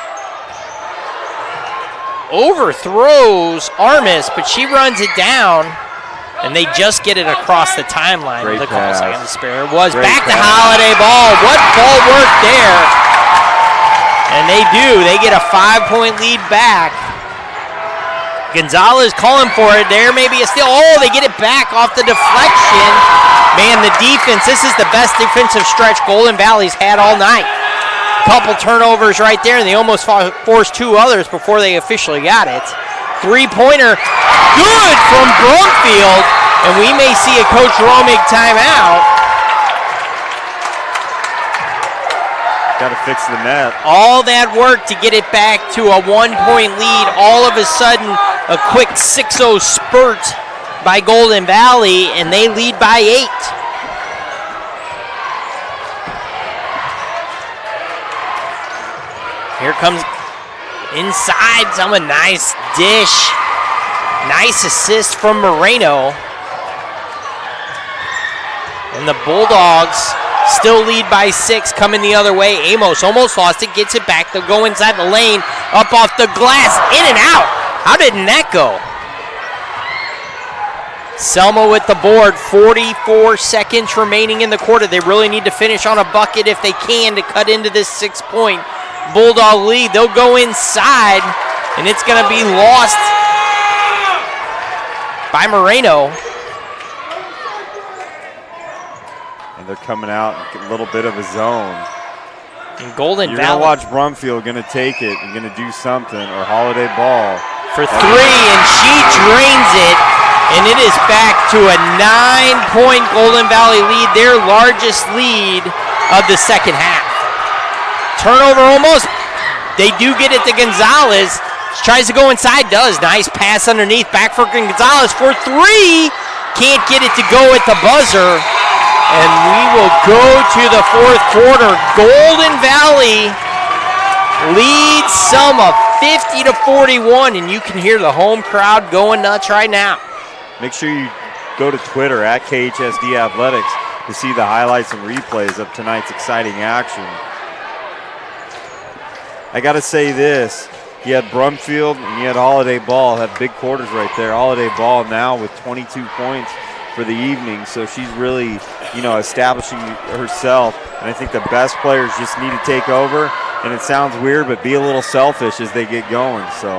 [SPEAKER 2] Overthrows Armis, but she runs it down, and they just get it across the timeline with a couple seconds to spare. It was back to Holiday Ball. What ball work there? And they do. They get a 5-point lead back. Gonzalez calling for it. There may be a steal. Oh, they get it back off the deflection. Man, the defense, this is the best defensive stretch Golden Valley's had all night. Couple turnovers right there, and they almost forced 2 others before they officially got it. 3-pointer, good from Brumfield, and we may see a Coach Romig timeout.
[SPEAKER 1] Got to fix the net.
[SPEAKER 2] All that work to get it back to a 1-point lead. All of a sudden, a quick 6-0 spurt by Golden Valley, and they lead by 8. Here comes inside, Selma, nice dish. Nice assist from Moreno. And the Bulldogs still lead by 6, coming the other way. Amos almost lost it, gets it back. They'll go inside the lane, up off the glass, in and out. How didn't that go? Selma with the board, 44 seconds remaining in the quarter. They really need to finish on a bucket if they can to cut into this 6-point Bulldog lead. They'll go inside, and it's going to be lost by Moreno.
[SPEAKER 1] And they're coming out in a little bit of a zone.
[SPEAKER 2] And Golden
[SPEAKER 1] You're
[SPEAKER 2] Valley.
[SPEAKER 1] going to watch Brumfield going to take it and going to do something, or Holiday Ball.
[SPEAKER 2] For 3, and she drains it, and it is back to a 9-point Golden Valley lead, their largest lead of the second half. Turnover almost. They do get it to Gonzalez. She tries to go inside, does. Nice pass underneath, back for Gonzalez for 3. Can't get it to go at the buzzer. And we will go to the 4th quarter. Golden Valley leads Selma 50-41, and you can hear the home crowd going nuts right now.
[SPEAKER 1] Make sure you go to Twitter at KHSD Athletics to see the highlights and replays of tonight's exciting action. I got to say this. You had Brumfield and you had Holiday Ball have big quarters right there. Holiday Ball now with 22 points for the evening, so she's really, establishing herself. And I think the best players just need to take over. And it sounds weird, but be a little selfish as they get going. So,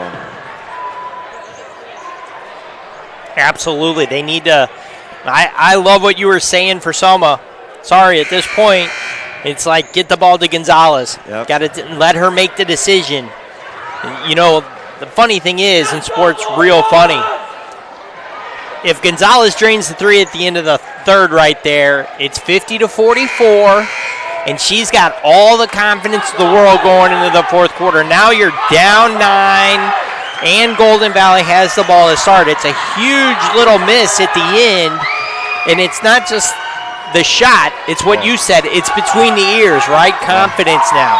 [SPEAKER 2] absolutely, they need to. I love what you were saying for Selma. Sorry, at this point, it's like get the ball to Gonzalez.
[SPEAKER 1] Yep.
[SPEAKER 2] Got to let her make the decision. The funny thing is, in sports, real funny. If Gonzalez drains the 3 at the end of the 3rd right there, it's 50-44, and she's got all the confidence of the world going into the 4th quarter. Now you're down 9, and Golden Valley has the ball to start. It's a huge little miss at the end, and it's not just the shot, it's what you said. It's between the ears, right? Confidence now.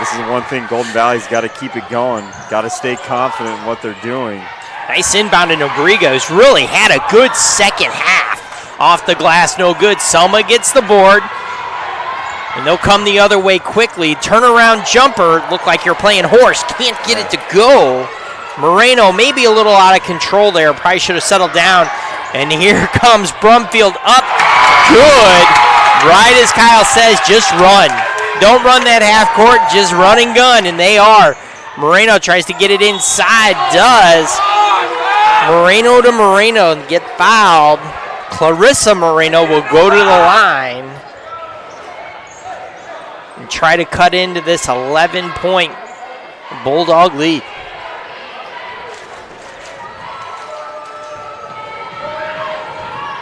[SPEAKER 1] This is the one thing Golden Valley's got to keep it going. Got to stay confident in what they're doing.
[SPEAKER 2] Nice inbound to Nobrega, who's really had a good second half. Off the glass, no good. Selma gets the board, and they'll come the other way quickly. Turnaround jumper, look like you're playing horse. Can't get it to go. Moreno maybe a little out of control there. Probably should have settled down. And here comes Brumfield up. Good. Right as Kyle says, just run. Don't run that half court, just run and gun, and they are. Moreno tries to get it inside, does. Moreno to Moreno and get fouled. Clarissa Moreno will go to the line and try to cut into this 11-point Bulldog lead.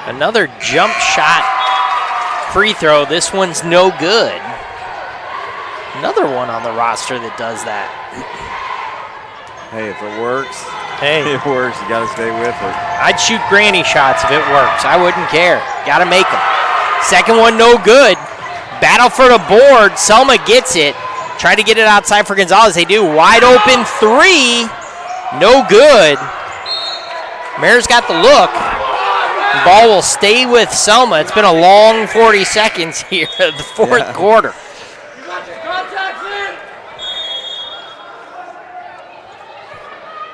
[SPEAKER 2] Another jump shot free throw. This one's no good. Another one on the roster that does that.
[SPEAKER 1] Hey, if it works,
[SPEAKER 2] it
[SPEAKER 1] works. You got to stay with it.
[SPEAKER 2] I'd shoot granny shots if it works. I wouldn't care. Got to make them. Second one, no good. Battle for the board. Selma gets it. Try to get it outside for Gonzalez. They do. Wide open three. No good. Mayor's got the look. Ball will stay with Selma. It's been a long 40 seconds here in the fourth quarter.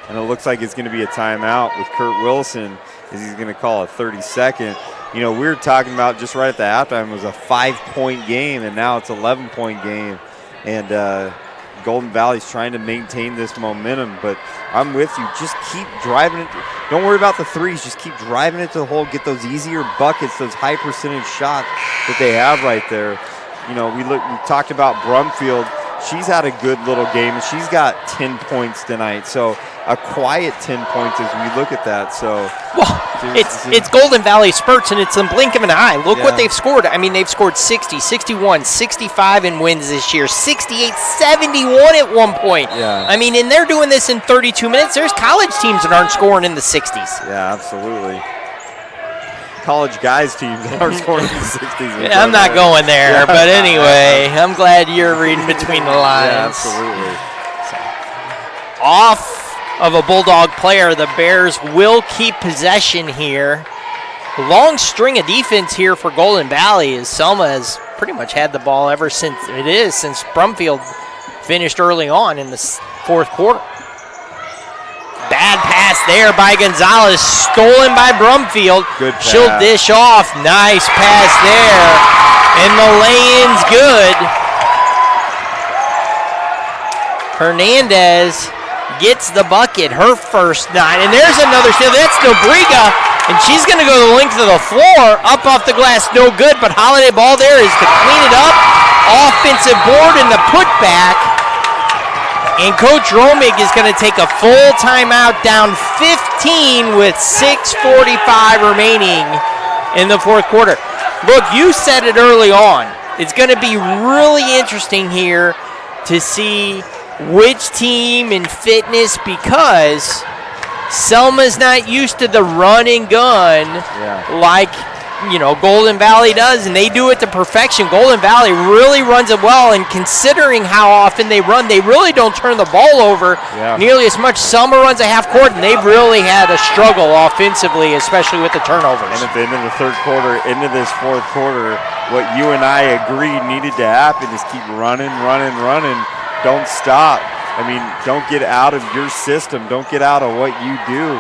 [SPEAKER 1] And it looks like it's going to be a timeout with Kurt Wilson as he's going to call a 30-second. You know, we were talking about just right at the halftime, it was a 5-point game, and now it's an 11-point game. And Golden Valley's trying to maintain this momentum, but I'm with you. Just keep driving it. Don't worry about the threes. Just keep driving it to the hole. Get those easier buckets, those high percentage shots that they have right there. You know, we talked about Brumfield. She's had a good little game, and she's got 10 points tonight. So a quiet 10 points as we look at that. So
[SPEAKER 2] it's Golden Valley spurts, and it's in blink of an eye. Look what they've scored. I mean, they've scored 60, 61, 65 in wins this year, 68, 71 at one point.
[SPEAKER 1] Yeah.
[SPEAKER 2] I mean, and they're doing this in 32 minutes. There's college teams that aren't scoring in the 60s.
[SPEAKER 1] Yeah, absolutely. College guys teams that are scoring in the 60s.
[SPEAKER 2] I'm not going there, but anyway, I'm glad you're reading between the lines.
[SPEAKER 1] Yeah, absolutely.
[SPEAKER 2] Off of a Bulldog player, the Bears will keep possession here. Long string of defense here for Golden Valley as Selma has pretty much had the ball ever since Brumfield finished early on in the fourth quarter. Bad pass there by Gonzalez, stolen by Brumfield.
[SPEAKER 1] Good pass.
[SPEAKER 2] She'll dish off. Nice pass there. And the lay-in's good. Hernandez gets the bucket, her first 9. And there's another steal. That's Nobriga. And she's going to go the length of the floor. Up off the glass, no good. But Holiday ball there is to clean it up. Offensive board and the putback. And Coach Romig is going to take a full timeout, down 15 with 6:45 remaining in the fourth quarter. Look, you said it early on. It's going to be really interesting here to see which team in fitness, because Selma's not used to the run and gun like Golden Valley does, and they do it to perfection. Golden Valley really runs it well, and considering how often they run, they really don't turn the ball over nearly as much. Selma runs a half court, and they've really had a struggle offensively, especially with the turnovers.
[SPEAKER 1] And at the end of the third quarter, into this fourth quarter, what you and I agreed needed to happen is keep running. Don't stop. I mean, don't get out of your system. Don't get out of what you do.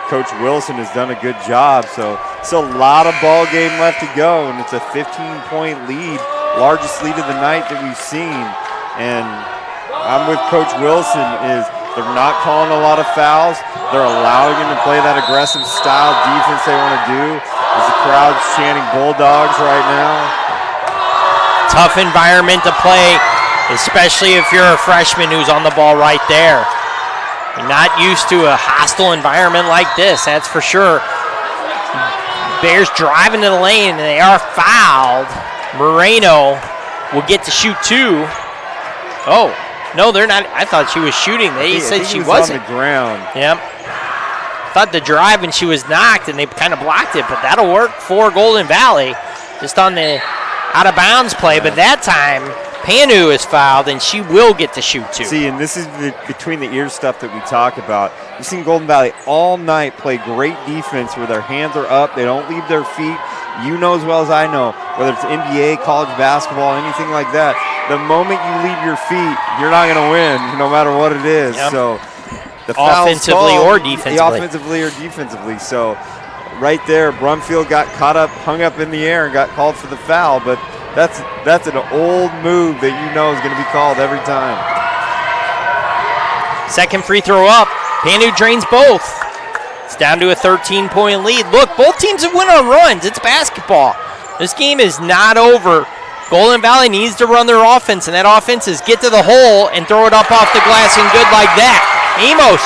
[SPEAKER 1] Coach Wilson has done a good job, so it's a lot of ball game left to go, and it's a 15-point lead, largest lead of the night that we've seen. And I'm with Coach Wilson. They're not calling a lot of fouls. They're allowing him to play that aggressive style defense they want to do. As the crowd's chanting Bulldogs right now.
[SPEAKER 2] Tough environment to play, especially if you're a freshman who's on the ball right there. You're not used to a hostile environment like this, that's for sure. Bears driving to the lane, and they are fouled. Moreno will get to shoot 2. Oh, no, they're not. I thought she was shooting. They said she wasn't.
[SPEAKER 1] On the ground.
[SPEAKER 2] Yep. Thought the drive and she was knocked, and they kind of blocked it, but that'll work for Golden Valley. Just on the out-of-bounds play, but that time Panu is fouled, and she will get to shoot 2.
[SPEAKER 1] See, and this is the between the ears stuff that we talk about. You've seen Golden Valley all night play great defense where their hands are up. They don't leave their feet. You know as well as I know, whether it's NBA, college basketball, anything like that, the moment you leave your feet, you're not going to win, no matter what it is.
[SPEAKER 2] Yep.
[SPEAKER 1] So the
[SPEAKER 2] offensively or defensively.
[SPEAKER 1] So right there, Brumfield got hung up in the air and got called for the foul, but that's an old move that you know is going to be called every time.
[SPEAKER 2] Second free throw up. Panu drains both. It's down to a 13-point lead. Look, both teams have went on runs. It's basketball. This game is not over. Golden Valley needs to run their offense, and that offense is get to the hole and throw it up off the glass and good like that. Amos.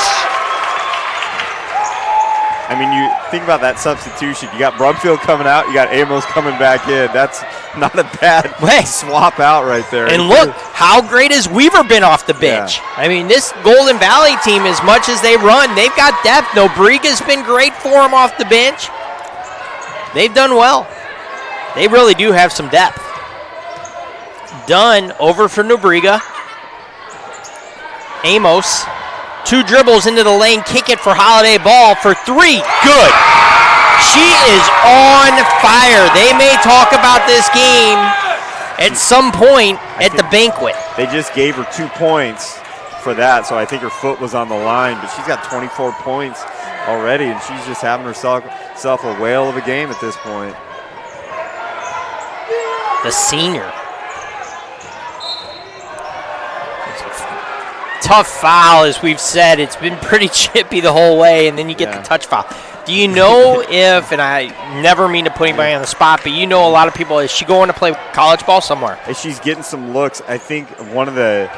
[SPEAKER 1] I mean, you think about that substitution. You got Brumfield coming out. You got Amos coming back in. That's not a bad swap out right there.
[SPEAKER 2] And look, how great has Weaver been off the bench? Yeah. I mean, this Golden Valley team, as much as they run, they've got depth. Nobriga's been great for them off the bench. They've done well. They really do have some depth. Dunn over for Nobriga. Amos. 2 dribbles into the lane, kick it for Holiday Ball for 3. Good. She is on fire. They may talk about this game at some point at the banquet.
[SPEAKER 1] They just gave her 2 points for that, so I think her foot was on the line, but she's got 24 points already, and she's just having herself a whale of a game at this point.
[SPEAKER 2] The senior. Tough foul, as we've said. It's been pretty chippy the whole way, and then you get the touch foul. Do you know if, and I never mean to put anybody on the spot, but you know a lot of people, is she going to play college ball somewhere?
[SPEAKER 1] She's getting some looks. I think one of the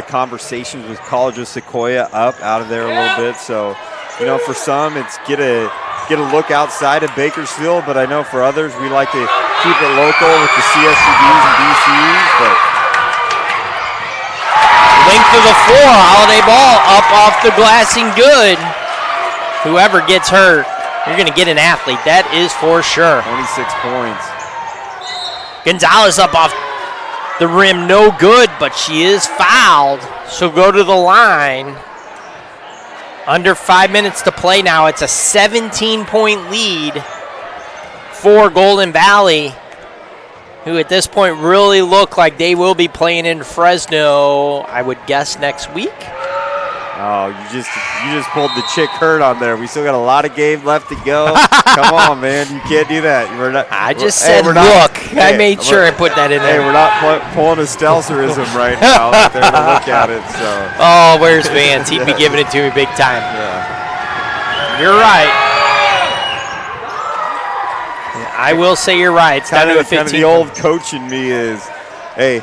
[SPEAKER 1] conversations was College of Sequoia out of there a little bit. So, you know, for some, it's get a look outside of Bakersfield, but I know for others, we like to keep it local with the CSCDs and DCs, but
[SPEAKER 2] length of the floor, Holiday Ball up off the glass and good. Whoever gets hurt, you're going to get an athlete. That is for sure.
[SPEAKER 1] 26 points.
[SPEAKER 2] Gonzalez up off the rim, no good, but she is fouled. She'll go to the line. Under 5 minutes to play now. It's a 17-point lead for Golden Valley, who at this point really look like they will be playing in Fresno, I would guess, next week.
[SPEAKER 1] Oh, you just pulled the chick hurt on there. We still got a lot of game left to go. Come on, man. You can't do that.
[SPEAKER 2] I just said look. I made sure I put that in there.
[SPEAKER 1] Hey, we're not pulling a Stelzerism right now out there to look at it. So.
[SPEAKER 2] Oh, where's Vance? He'd be giving it to me big time.
[SPEAKER 1] Yeah.
[SPEAKER 2] You're right. I will say you're right. It's
[SPEAKER 1] kind of the old coach in me is, hey,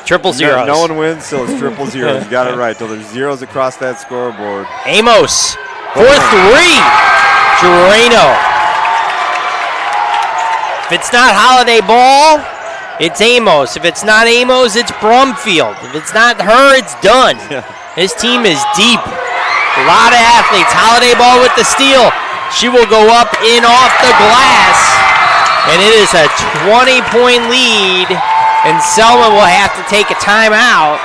[SPEAKER 2] triple zeros.
[SPEAKER 1] No one wins, so it's triple zeros. You got it right. Till there's zeros across that scoreboard.
[SPEAKER 2] Amos for 3. Gerano. If it's not Holiday Ball, it's Amos. If it's not Amos, it's Brumfield. If it's not her, it's Dunn. This team is deep. A lot of athletes. Holiday Ball with the steal. She will go up in off the glass. And it is a 20-point lead, and Selma will have to take a timeout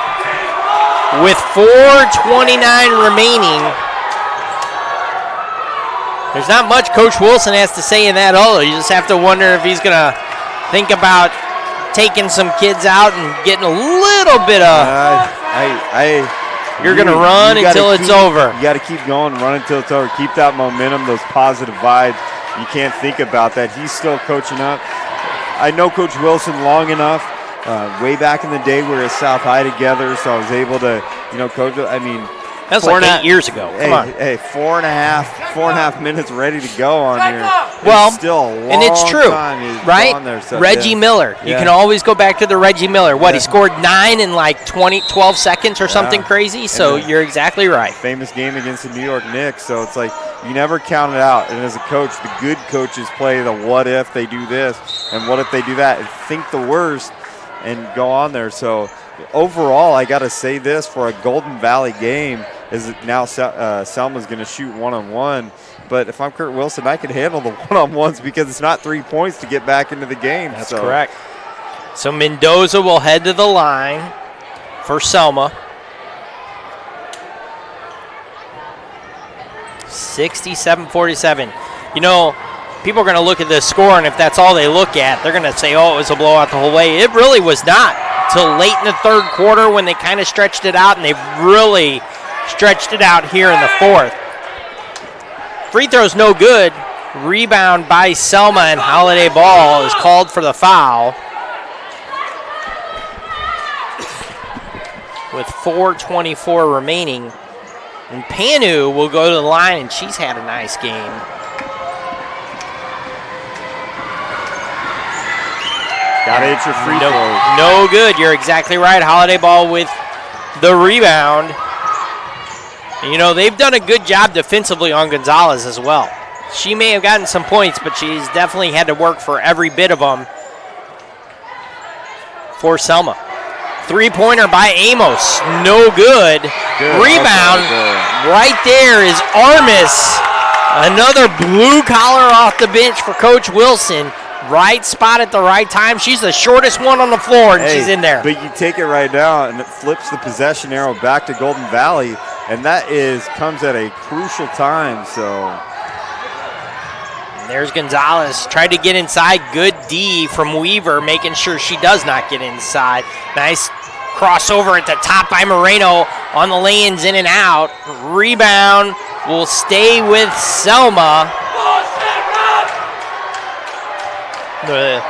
[SPEAKER 2] with 4:29 remaining. There's not much Coach Wilson has to say in that other. You just have to wonder if he's going to think about taking some kids out and getting a little bit of you're going to run until it's over.
[SPEAKER 1] You got to keep going, run until it's over. Keep that momentum, those positive vibes. You can't think about that. He's still coaching up. I know Coach Wilson long enough. Way back in the day, we were at South High together, so I was able to, coach. I mean,
[SPEAKER 2] that's like 8 years ago. Come on.
[SPEAKER 1] Hey, 4.5 minutes ready to go on here.
[SPEAKER 2] Well,
[SPEAKER 1] it's still a long
[SPEAKER 2] and it's true, right?
[SPEAKER 1] There, so,
[SPEAKER 2] Reggie Miller. You can always go back to the Reggie Miller. He scored 9 in like 12 seconds or something crazy, so you're exactly right.
[SPEAKER 1] Famous game against the New York Knicks, so it's like you never count it out. And as a coach, the good coaches play the what if they do this and what if they do that and think the worst and go on there. So overall, I got to say this, for a Golden Valley game, is that now Selma's going to shoot one-on-one. But if I'm Kurt Wilson, I can handle the one-on-ones because it's not 3 points to get back into the game.
[SPEAKER 2] That's correct. So Mendoza will head to the line for Selma. 67-47. People are going to look at this score, and if that's all they look at, they're going to say, oh, it was a blowout the whole way. It really was not until late in the third quarter when they kind of stretched it out, and they've really stretched it out here in the fourth. Free throw's no good. Rebound by Selma, and Holiday Ball is called for the foul. With 4:24 remaining. And Panu will go to the line, and she's had a nice game.
[SPEAKER 1] Got to hit your free throws.
[SPEAKER 2] No good. You're exactly right. Holiday Ball with the rebound. And, they've done a good job defensively on Gonzalez as well. She may have gotten some points, but she's definitely had to work for every bit of them for Selma. Three-pointer by Amos. No good. Rebound. Right there is Armis. Another blue collar off the bench for Coach Wilson. Right spot at the right time. She's the shortest one on the floor, and she's in there.
[SPEAKER 1] But you take it right now, and it flips the possession arrow back to Golden Valley, and that comes at a crucial time. So
[SPEAKER 2] there's Gonzalez. Tried to get inside. Good D from Weaver, making sure she does not get inside. Nice crossover at the top by Moreno on the lay-ins in and out. Rebound will stay with Selma. The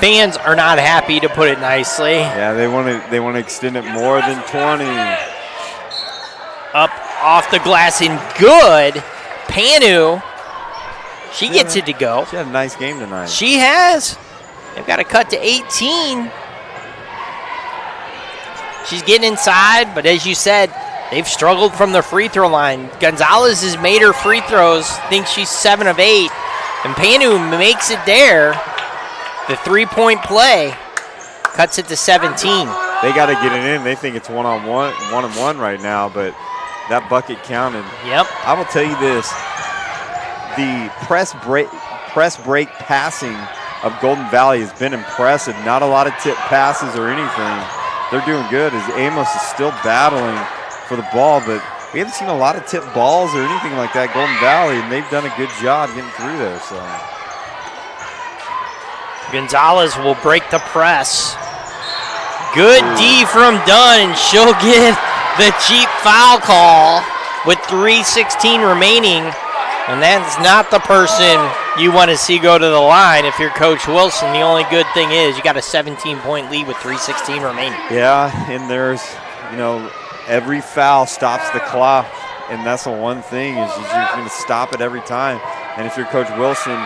[SPEAKER 2] fans are not happy, to put it nicely.
[SPEAKER 1] Yeah, they want to extend it more than 20.
[SPEAKER 2] Up off the glass and good. Panu, she gets it to go.
[SPEAKER 1] She had a nice game tonight.
[SPEAKER 2] She has. They've got to cut to 18. She's getting inside, but as you said, they've struggled from the free throw line. Gonzalez has made her free throws. Thinks she's 7 of 8. And Panu makes it there. The three-point play cuts it to 17.
[SPEAKER 1] They got to get it in. They think it's one-on-one right now, but that bucket counted.
[SPEAKER 2] Yep.
[SPEAKER 1] I will tell you this. The press break passing of Golden Valley has been impressive. Not a lot of tip passes or anything. They're doing good as Amos is still battling for the ball, but we haven't seen a lot of tip balls or anything like that Golden Valley, and they've done a good job getting through there. So
[SPEAKER 2] Gonzalez will break the press. Good D from Dunn, and she'll get the cheap foul call with 3:16 remaining. And that's not the person you want to see go to the line if you're Coach Wilson. The only good thing is you got a 17-point lead with 3:16 remaining.
[SPEAKER 1] Yeah, and there's, every foul stops the clock, and that's the one thing is you're going to stop it every time. And if you're Coach Wilson,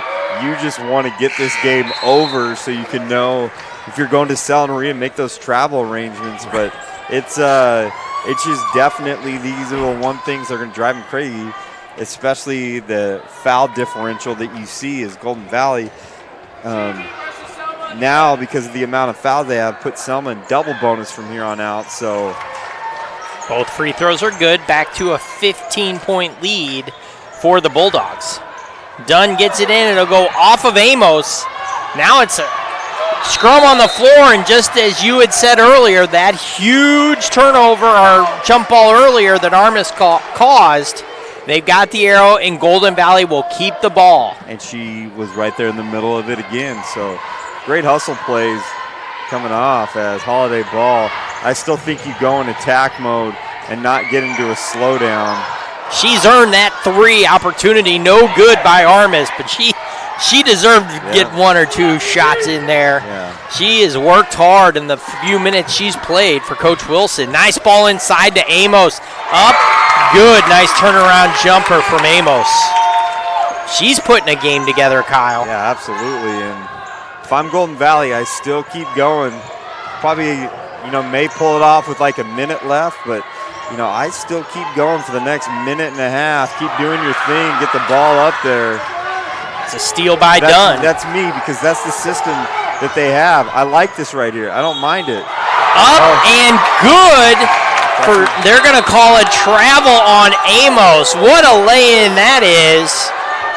[SPEAKER 1] you just want to get this game over so you can know if you're going to Selma Maria, make those travel arrangements. But it's just definitely these are the one things that are going to drive them crazy, especially the foul differential that you see is Golden Valley. Now, because of the amount of fouls they have, put Selma in double bonus from here on out. So
[SPEAKER 2] both free throws are good. Back to a 15-point lead for the Bulldogs. Dunn gets it in. It'll go off of Amos. Now it's a scrum on the floor, and just as you had said earlier, that huge turnover or jump ball earlier that Armis caused, they've got the arrow, and Golden Valley will keep the ball.
[SPEAKER 1] And she was right there in the middle of it again. So great hustle plays coming off as Holiday ball. I still think you go in attack mode and not get into a slowdown.
[SPEAKER 2] She's earned that 3 opportunity. No good by Armis, but she deserved to get 1 or 2 shots in there.
[SPEAKER 1] Yeah.
[SPEAKER 2] She has worked hard in the few minutes she's played for Coach Wilson. Nice ball inside to Amos. Up, good. Nice turnaround jumper from Amos. She's putting a game together, Kyle.
[SPEAKER 1] Yeah, absolutely. And if I'm Golden Valley, I still keep going. Probably, may pull it off with like a minute left, but I still keep going for the next minute and a half. Keep doing your thing. Get the ball up there.
[SPEAKER 2] It's a steal by Dunn.
[SPEAKER 1] That's me because that's the system that they have. I like this right here. I don't mind it.
[SPEAKER 2] Up and good. They're going to call a travel on Amos. What a lay-in that is.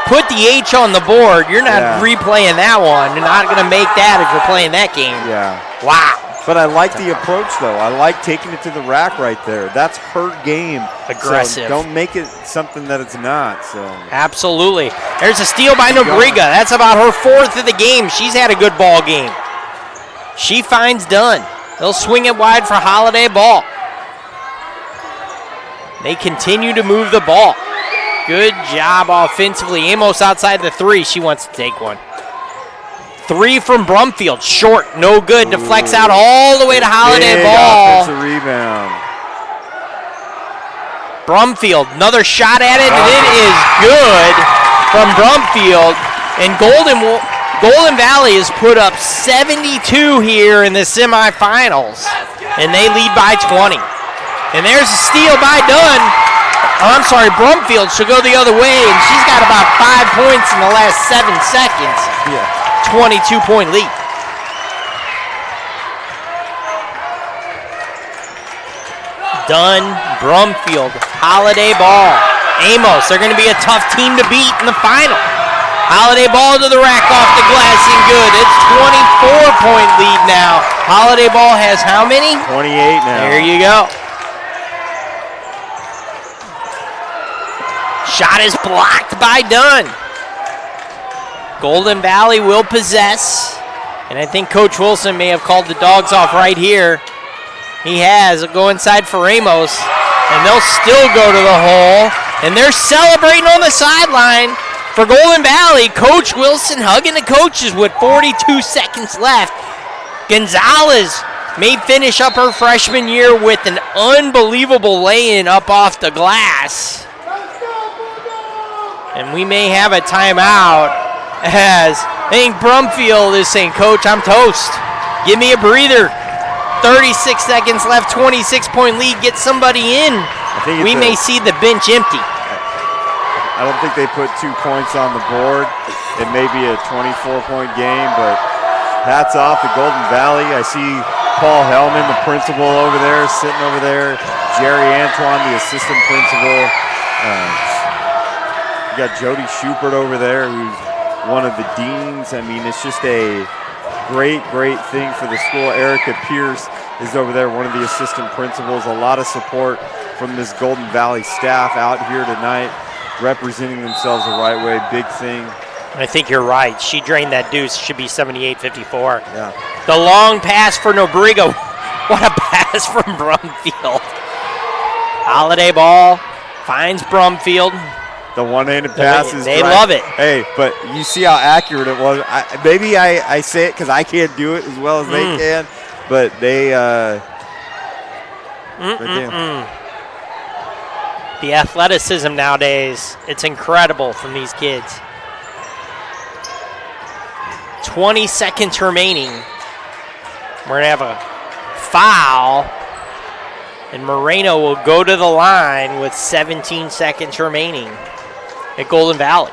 [SPEAKER 2] Put the H on the board. You're not replaying that one. You're not going to make that if you're playing that game.
[SPEAKER 1] Yeah.
[SPEAKER 2] Wow.
[SPEAKER 1] But I like the approach, though. I like taking it to the rack right there. That's her game.
[SPEAKER 2] Aggressive.
[SPEAKER 1] So don't make it something that it's not. So
[SPEAKER 2] absolutely. There's a steal by Nobriga. That's about her 4th of the game. She's had a good ball game. She finds Dunn. They'll swing it wide for Holiday ball. They continue to move the ball. Good job offensively. Amos outside the 3. She wants to take one. 3 from Brumfield, short, no good. Deflects out all the way to Holiday ball.
[SPEAKER 1] Offensive rebound.
[SPEAKER 2] Brumfield, another shot at it, and it is good from Brumfield. And Golden Valley has put up 72 here in the semifinals, and they lead by 20. And there's a steal by Dunn. I'm sorry, Brumfield. She'll go the other way, and she's got about 5 points in the last 7 seconds.
[SPEAKER 1] Yeah.
[SPEAKER 2] 22-point lead. Dunn, Brumfield, Holiday Ball, Amos. They're going to be a tough team to beat in the final. Holiday Ball to the rack off the glass and good. It's 24-point lead now. Holiday Ball has how many?
[SPEAKER 1] 28 now.
[SPEAKER 2] There you go. Shot is blocked by Dunn. Golden Valley will possess. And I think Coach Wilson may have called the dogs off right here. He has. It'll go inside for Amos. And they'll still go to the hole. And they're celebrating on the sideline for Golden Valley. Coach Wilson hugging the coaches with 42 seconds left. Gonzalez may finish up her freshman year with an unbelievable lay-in up off the glass. And we may have a timeout as I think Brumfield is saying, Coach, I'm toast. Give me a breather. 36 seconds left, 26-point lead. Get somebody in. We may see the bench empty.
[SPEAKER 1] I don't think they put 2 points on the board. It may be a 24-point game, but hats off to Golden Valley. I see Paul Hellman, the principal over there, sitting over there. Jerry Antoine, the assistant principal. You got Jody Schubert over there, who's one of the deans. I mean, it's just a great thing for the school. Erica Pierce is over there, one of the assistant principals. A lot of support from this Golden Valley staff out here tonight, representing themselves the right way. Big thing.
[SPEAKER 2] I think you're right. She drained that deuce. Should be 78-54.
[SPEAKER 1] Yeah.
[SPEAKER 2] The long pass for Nobriga. What a pass from Brumfield. Holiday Ball finds Brumfield.
[SPEAKER 1] The one-handed pass is
[SPEAKER 2] They love it.
[SPEAKER 1] Hey, but you see how accurate it was. Maybe I say it because I can't do it as well as they can, but they
[SPEAKER 2] The athleticism nowadays, it's incredible from these kids. 20 seconds remaining. We're going to have a foul, and Moreno will go to the line with 17 seconds remaining at Golden Valley.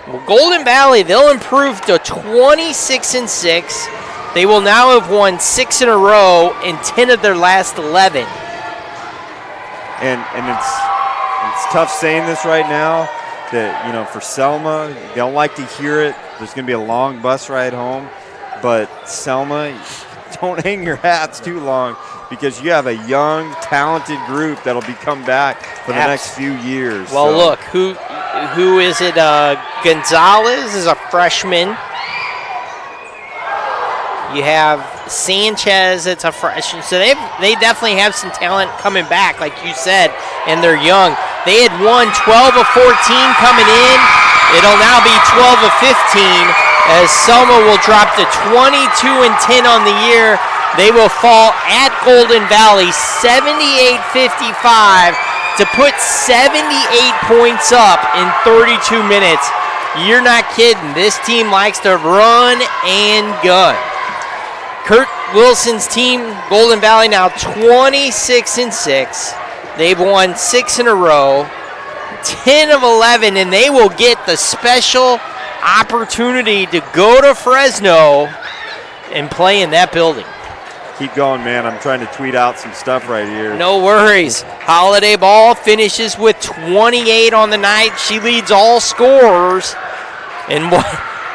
[SPEAKER 2] Well, Golden Valley, they'll improve to 26-6. They will now have won 6 in a row in 10 of their last 11.
[SPEAKER 1] And it's tough saying this right now that, you know, for Selma, they don't like to hear it. There's going to be a long bus ride home. But Selma, don't hang your hats too long because you have a young, talented group that'll be come back for the next few years.
[SPEAKER 2] Well, look, who is it? Gonzalez is a freshman. You have Sanchez, it's a freshman. So they definitely have some talent coming back, like you said, and they're young. They had won 12 of 14 coming in. It'll now be 12 of 15 as Selma will drop to 22-10 on the year. They will fall at Golden Valley 78-55 to put 78 points up in 32 minutes. You're not kidding. This team likes to run and gun. Kurt Wilson's team, Golden Valley, now 26-6. They've won 6 in a row, 10 of 11, and they will get the special opportunity to go to Fresno and play in that building.
[SPEAKER 1] Keep going, man. I'm trying to tweet out some stuff right here.
[SPEAKER 2] No worries. Holiday Ball finishes with 28 on the night. She leads all scorers. And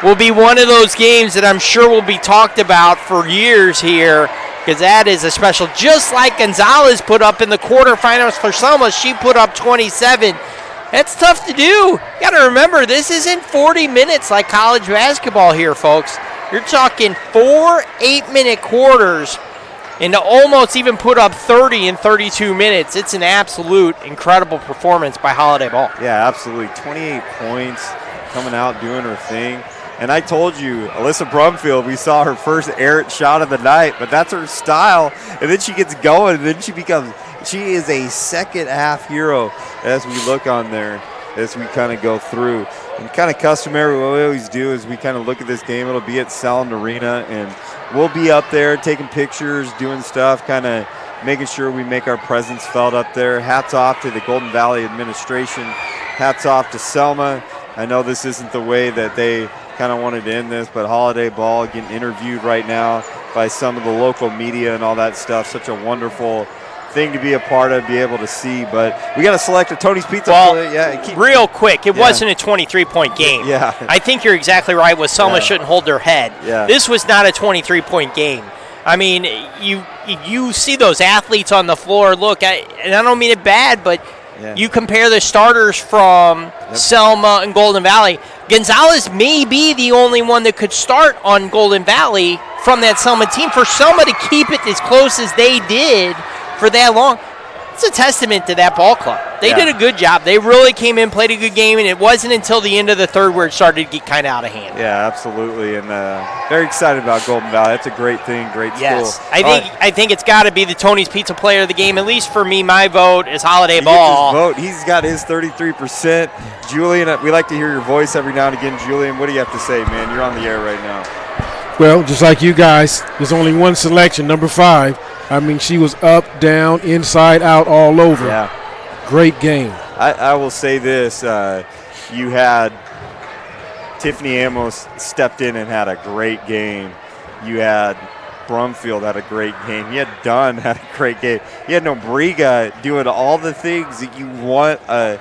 [SPEAKER 2] will be one of those games that I'm sure will be talked about for years here because that is a special. Just like Gonzalez put up in the quarterfinals for Selma, she put up 27. That's tough to do. You got to remember, this isn't 40 minutes like college basketball here, folks. You're talking 4 8-minute quarters and to almost even put up 30 in 32 minutes. It's an absolute incredible performance by Holiday Ball.
[SPEAKER 1] Yeah, absolutely. 28 points, coming out, doing her thing. And I told you, Alyssa Brumfield, we saw her first errant shot of the night, but that's her style. And then she gets going, and then she is a second-half hero as we look on there, as we kind of go through. And kind of customary, what we always do is we kind of look at this game. It'll be at Sound Arena, and we'll be up there taking pictures, doing stuff, kind of making sure we make our presence felt up there. Hats off to the Golden Valley administration. Hats off to Selma. I know this isn't the way that they kind of wanted to end this, but Holiday Ball getting interviewed right now by some of the local media and all that stuff. Such a wonderful thing to be a part of, be able to see. But we got to select a Tony's Pizza.
[SPEAKER 2] Well, real quick, it wasn't a 23-point game.
[SPEAKER 1] Yeah.
[SPEAKER 2] I think you're exactly right with Selma shouldn't hold their head.
[SPEAKER 1] Yeah.
[SPEAKER 2] This was not a 23-point game. I mean, you see those athletes on the floor. Look, and I don't mean it bad, but you compare the starters from Selma and Golden Valley. Gonzalez may be the only one that could start on Golden Valley from that Selma team. For Selma to keep it as close as they did for that long, it's a testament to that ball club. They did a good job. They really came in, played a good game, and it wasn't until the end of the third where it started to get kind of out of hand.
[SPEAKER 1] Yeah, absolutely, and very excited about Golden Valley. That's a great thing, great school.
[SPEAKER 2] I think it's got to be the Tony's Pizza Player of the game. At least for me, my vote is Holiday Ball.
[SPEAKER 1] Vote. He's got his 33%. Julian, we like to hear your voice every now and again. Julian, what do you have to say, man? You're on the air right now.
[SPEAKER 16] Well, just like you guys, there's only one selection, number 5. I mean, she was up, down, inside, out, all over.
[SPEAKER 1] Yeah.
[SPEAKER 16] Great game.
[SPEAKER 1] I will say this. You had Tiffany Amos stepped in and had a great game. You had Brumfield had a great game. You had Dunn had a great game. You had Nobriga doing all the things that you want a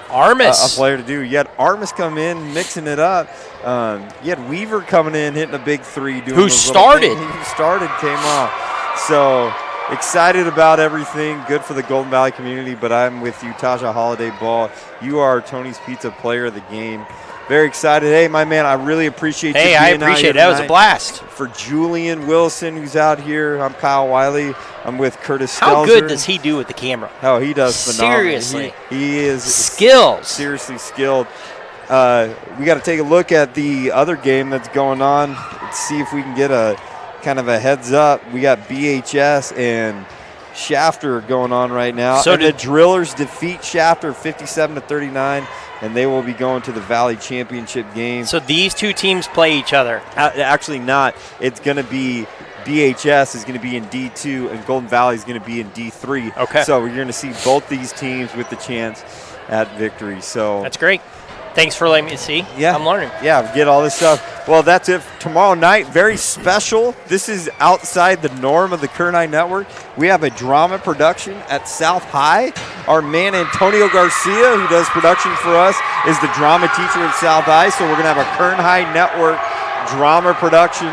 [SPEAKER 1] player to do. You had Armas come in, mixing it up. You had Weaver coming in, hitting a big 3. Doing
[SPEAKER 2] Who started.
[SPEAKER 1] Came off. So excited about everything. Good for the Golden Valley community, but I'm with you, Taja Holiday Ball. You are Tony's Pizza Player of the game. Very excited. Hey, my man, I really appreciate you being out here tonight.
[SPEAKER 2] Hey, I appreciate it. That was a blast.
[SPEAKER 1] For Julian Wilson, who's out here, I'm Kyle Wiley. I'm with Curtis Stelzer.
[SPEAKER 2] How good does he do with the camera?
[SPEAKER 1] Oh, he does phenomenal.
[SPEAKER 2] Seriously.
[SPEAKER 1] He is
[SPEAKER 2] skilled.
[SPEAKER 1] Seriously skilled. We got to take a look at the other game that's going on. Let's see if we can get a kind of a heads up. We got BHS and Shafter going on right now.
[SPEAKER 2] So
[SPEAKER 1] the Drillers defeat Shafter 57-39, and they will be going to the Valley Championship game.
[SPEAKER 2] So these two teams play each other?
[SPEAKER 1] Actually not. It's going to be BHS is going to be in D2, and Golden Valley is going to be in D3.
[SPEAKER 2] Okay.
[SPEAKER 1] So you're going to see both these teams with the chance at victory. So
[SPEAKER 2] that's great. Thanks for letting me see.
[SPEAKER 1] Yeah.
[SPEAKER 2] I'm learning.
[SPEAKER 1] Yeah, get all this stuff. Well, that's it for tomorrow night. Very special. This is outside the norm of the Kernai Network. We have a drama production at South High. Our man Antonio Garcia, who does production for us, is the drama teacher at South High. So we're going to have a Kernai Network drama production.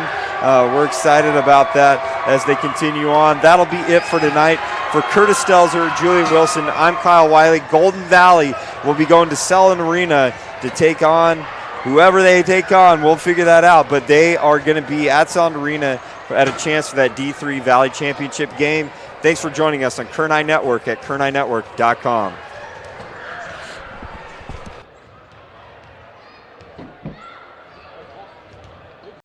[SPEAKER 1] We're excited about that as they continue on. That'll be it for tonight. For Curtis Stelzer, Julian Wilson, I'm Kyle Wiley. Golden Valley will be going to Selland Arena to take on whoever they take on. We'll figure that out. But they are going to be at Selland Arena at a chance for that D3 Valley Championship game. Thanks for joining us on Kernai Network at KernaiNetwork.com.